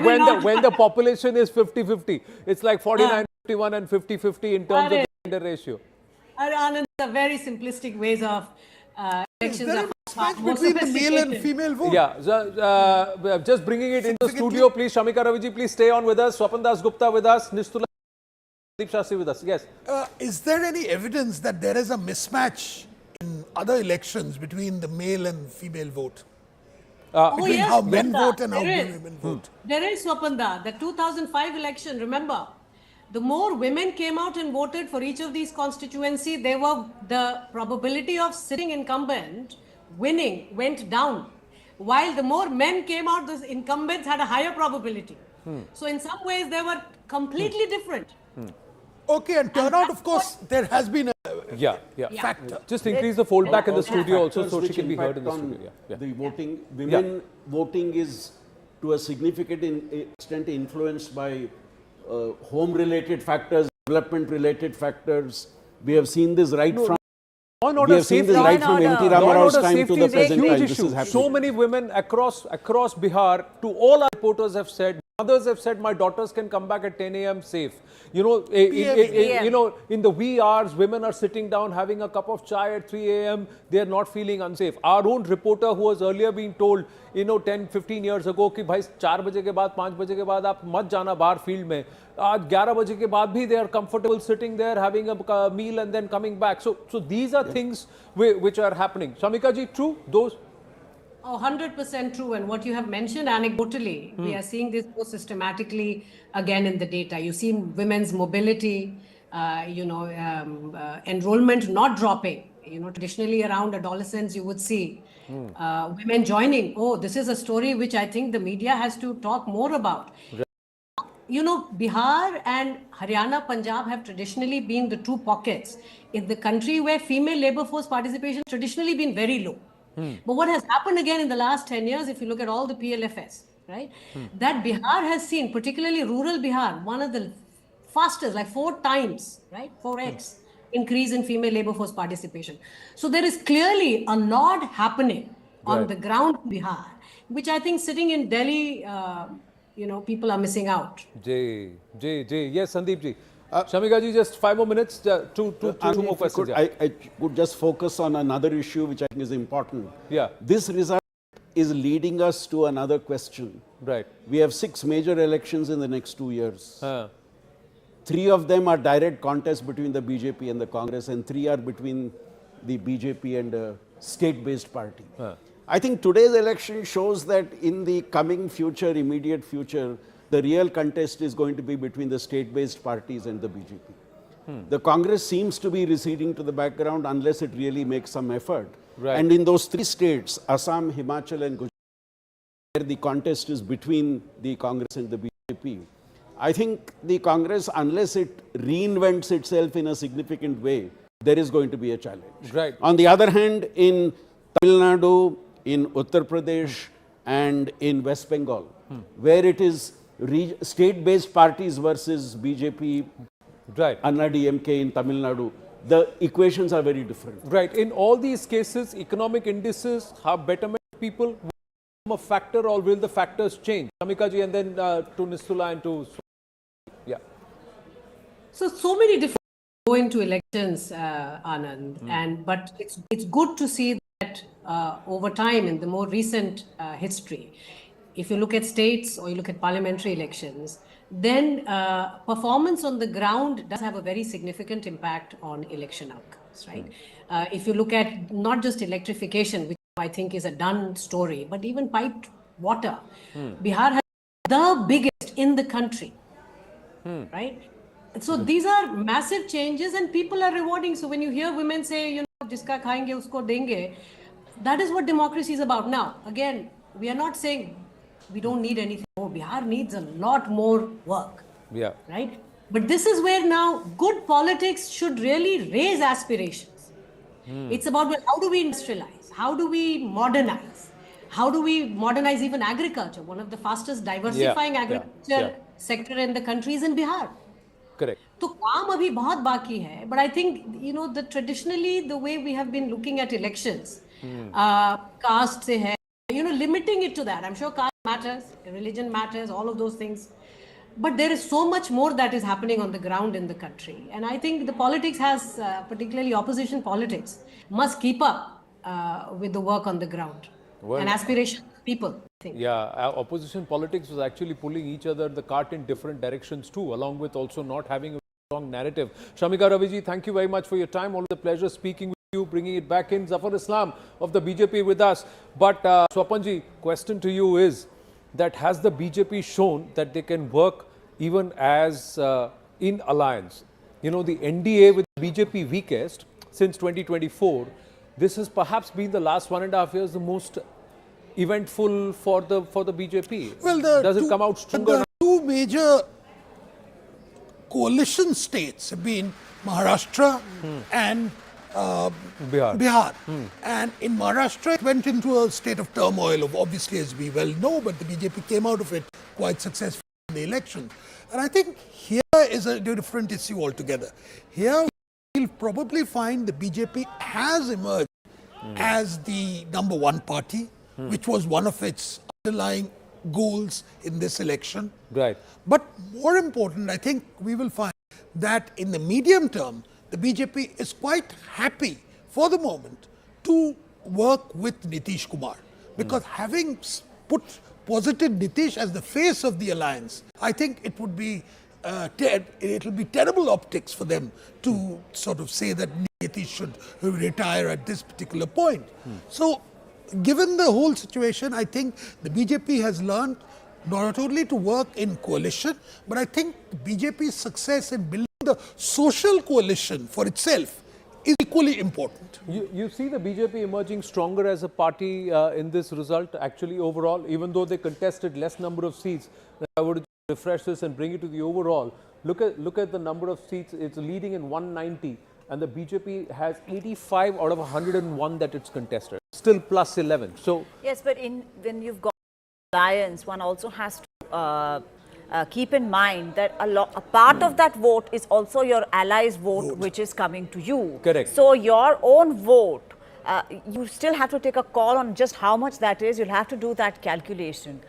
when the population is 50-50. It's like 49-51 and 50-50 in terms of the gender ratio. Anand, the very simplistic ways of elections There are is mismatch between the male and female vote. Yeah, just bringing it into the studio, please. Shamika Raviji, please stay on with us. Swapan Das Gupta with us. Nistula Deep Shastri with us. Yes. Is there any evidence that there is a mismatch in other elections between the male and female vote? Between yes, how men Swapanda, vote and how there is. women vote? There is, Swapanda. The 2005 election, remember, the more women came out and voted for each of these constituencies, the probability of sitting incumbent winning went down. While the more men came out, the incumbents had a higher probability. So in some ways, they were completely different. Okay, and turnout, of course, there has been a factor. Just increase the fold back in the studio also so she which can be heard in the impact studio. on the voting, women voting is to a significant extent influenced by home-related factors, development-related factors. We have seen this right from we have seen this right from NT Ramarao's time to the present time. This is happening. So many women across Bihar, to all our reporters have said, mothers have said, my daughters can come back at 10 a.m. safe. In the wee hours, women are sitting down having a cup of chai at 3 a.m. They are not feeling unsafe. Our own reporter who was earlier being told, 10-15 years ago कि भाई 4 बजे के बाद 5 बजे के बाद आप मत जाना बाहर फील्ड में, आज 11 बजे के बाद भी they are comfortable sitting there having a meal and then coming back. So these are things which are happening. Shamika ji, true? Those? 100% true. And what you have mentioned anecdotally, we are seeing this more systematically again in the data. You see women's mobility, enrollment not dropping. Traditionally around adolescents, you would see women joining. Oh, this is a story which I think the media has to talk more about. Bihar and Haryana, Punjab have traditionally been the two pockets in the country where female labor force participation has traditionally been very low. But what has happened again in the last 10 years, if you look at all the PLFS, right, that Bihar has seen, particularly rural Bihar, one of the fastest, like 4 times, right, 4x increase in female labor force participation. So there is clearly a lot happening on the ground in Bihar, which I think sitting in Delhi, people are missing out. Yes, Sandeep ji. Shamika ji, just 5 more minutes, two more questions. I could just focus on another issue which I think is important. Yeah. This result is leading us to another question. Right. We have 6 major elections in the next 2 years. 3 of them are direct contests between the BJP and the Congress, and 3 are between the BJP and a state-based party. I think today's election shows that in the coming future, immediate future, the real contest is going to be between the state-based parties and the BJP. The Congress seems to be receding to the background unless it really makes some effort. Right. And in those 3 states, Assam, Himachal and Gujarat, where the contest is between the Congress and the BJP, I think the Congress, unless it reinvents itself in a significant way, there is going to be a challenge. Right. On the other hand, in Tamil Nadu, in Uttar Pradesh and in West Bengal, where it is state-based parties versus BJP, Anna DMK in Tamil Nadu, the equations are very different. Right. In all these cases, economic indices, how betterment of people will become a factor, or will the factors change? Shamika ji, and then to Nistula and to... Yeah. So many different go into elections, Anand, but it's good to see that over time in the more recent history, if you look at states or you look at parliamentary elections, then performance on the ground does have a very significant impact on election outcomes, right? If you look at not just electrification, which I think is a done story, but even piped water, Bihar has the biggest in the country, right? So these are massive changes and people are rewarding. So when you hear women say, जिसका खाएंगे उसको देंगे. That is what democracy is about. Now, again, we are not saying we don't need anything more. Bihar needs a lot more work. Yeah. Right? But this is where now good politics should really raise aspirations. It's about, well, how do we industrialize? How do we modernize? How do we modernize even agriculture? One of the fastest diversifying agriculture sector in the country is in Bihar. Correct. तो काम अभी बहुत बाकी है. But I think, you know, traditionally the way we have been looking at elections, caste से है, you know, limiting it to that. I'm sure caste matters, religion matters, all of those things. But there is so much more that is happening on the ground in the country. And I think the politics has, particularly opposition politics, must keep up with the work on the ground and aspiration of people. I think. Yeah, opposition politics was actually pulling each other, the cart in different directions too, along with also not having a strong narrative. Shamika Raviji, thank you very much for your time. Always a pleasure speaking with you, bringing it back in. Zafar Islam of the BJP with us. But Swapanji, question to you is that has the BJP shown that they can work even as in alliance? You know, the NDA with BJP weakest since 2024, this has perhaps been the last 1.5 years the most eventful for the BJP. Well, does it come out stronger? The two major coalition states have been Maharashtra and Bihar. And in Maharashtra, it went into a state of turmoil, obviously, as we well know, but the BJP came out of it quite successfully in the election. And I think here is a different issue altogether. Here, we'll probably find the BJP has emerged as the #1 party, which was one of its underlying goals in this election. Right. But more important, I think we will find that in the medium term, the BJP is quite happy for the moment to work with Nitish Kumar, because having posited Nitish as the face of the alliance, I think it would be it will be terrible optics for them to sort of say that Nitish should retire at this particular point. So, given the whole situation, I think the BJP has learned not only to work in coalition, but I think BJP's success in building the social coalition for itself is equally important. You see the BJP emerging stronger as a party in this result, actually overall, even though they contested less number of seats. I would refresh this and bring it to the overall. Look at the number of seats. It's leading in 190, and the BJP has 85 out of 101 that it's contested. Still plus 11. So yes, but when you've got alliance, one also has to keep in mind that a part of that vote is also your allies' vote, which is coming to you. Correct. So your own vote, you still have to take a call on just how much that is. You'll have to do that calculation.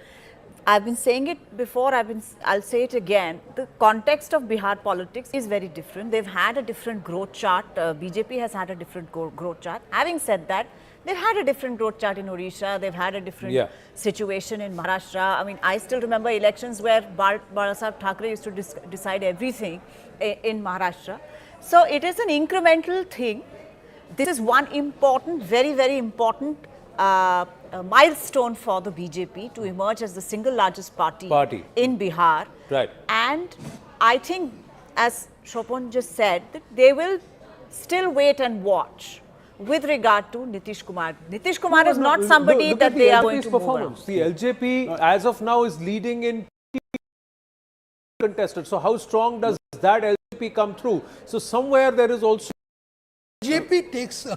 I've been saying it before, I'll say it again. The context of Bihar politics is very different. They've had a different growth chart. BJP has had a different growth chart. Having said that, they've had a different growth chart in Odisha. They've had a different situation in Maharashtra. I mean, I still remember elections where Balasaheb Thackeray used to decide everything in Maharashtra. So it is an incremental thing. This is one important, very, very important milestone for the BJP to emerge as the single largest party in Bihar. Right. And I think, as Shopon just said, that they will still wait and watch with regard to Nitish Kumar. Nitish Kumar is not somebody that they are going to move around. The LJP as of now is leading in contested. So how strong does that LJP come through? So somewhere there is also LJP takes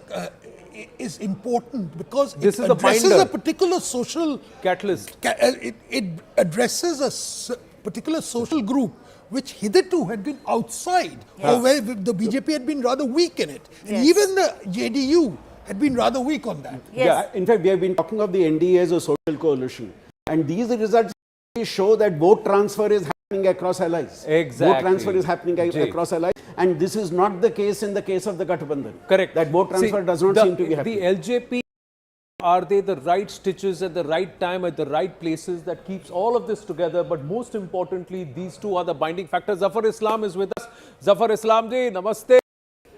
is important because it addresses a particular social catalyst. It addresses a particular social group which hitherto had been outside, or where the BJP had been rather weak in it. And even the JDU had been rather weak on that. Yeah, in fact, we have been talking of the NDA as a social coalition. And these results show that vote transfer is happening across allies. Exactly. Vote transfer is happening across allies. And this is not the case in the case of the Gathbandhan. Correct. That vote transfer does not seem to be happening. The LJP, are they the right stitches at the right time, at the right places that keeps all of this together? But most importantly, these two are the binding factors. Zafar Islam is with us. Zafar Islam ji, namaste.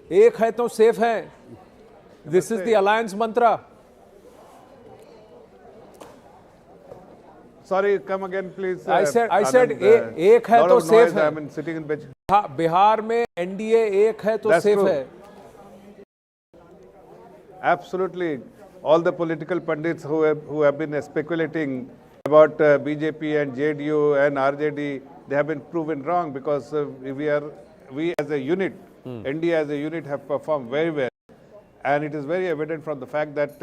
Ek hai to safe hai. This is the alliance mantra. Sorry, come again, please. I said, ek hai to safe hai. I'm sitting in bench. Bihar में NDA एक है तो safe है. Absolutely. All the political pundits who have been speculating about BJP and JDU and RJD, they have been proven wrong, because we as a unit, NDA as a unit, have performed very well. And it is very evident from the fact that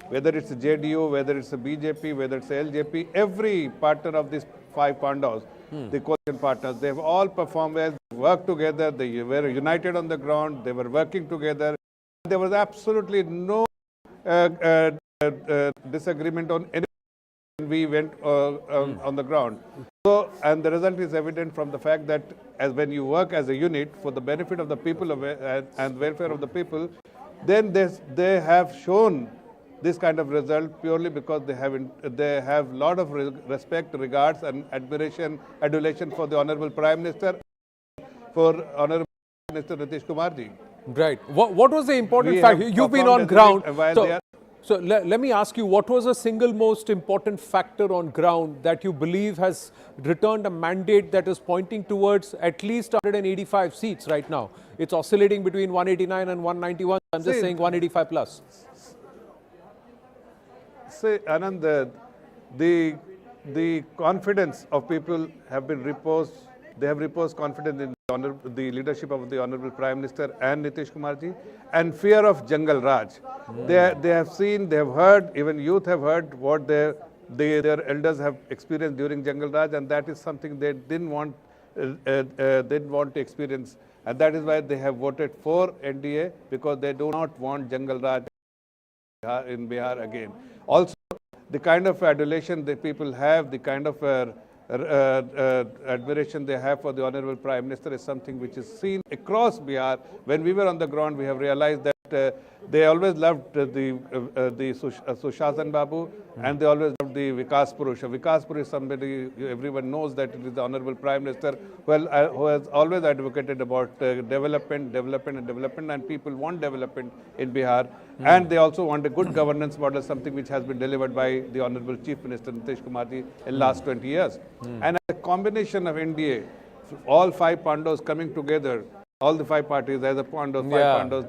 whether it's a JDU, whether it's a BJP, whether it's a LJP, every partner of these 5 Pandavas, the coalition partners, they've all performed well, worked together, they were united on the ground, they were working together. There was absolutely no disagreement on anything when we went on the ground. So, and the result is evident from the fact that when you work as a unit for the benefit of the people and welfare of the people, then they have shown this kind of result purely because they have lot of respect, regards and adulation for the Honorable Prime Minister, for Honorable Minister Nitish Kumar ji. Right. What was the important factor? You've been on ground. So let me ask you, what was the single most important factor on ground that you believe has returned a mandate that is pointing towards at least 185 seats right now? It's oscillating between 189 and 191. I'm just saying 185 plus. Say, Anand, the confidence of people have been reposed. They have reposed confidence in the leadership of the Honorable Prime Minister and Nitish Kumar ji, and fear of Jungle Raj. They have seen, they have heard, even youth have heard what their elders have experienced during Jungle Raj, and that is something they didn't want to experience. And that is why they have voted for NDA, because they do not want Jungle Raj in Bihar again. Also, the kind of adulation that people have, the kind of admiration they have for the Honorable Prime Minister is something which is seen across Bihar. When we were on the ground, we have realized that they always loved the Sushasan Babu, and they always loved the Vikas Purusha. Vikas Purusha is somebody everyone knows that it is the Honorable Prime Minister who has always advocated about development, and people want development in Bihar. And they also want a good governance model, something which has been delivered by the Honorable Chief Minister Nitish Kumar ji in last 20 years. And a combination of NDA, all 5 Pandavas coming together, all the 5 parties as a Pandav, 5 Pandavas,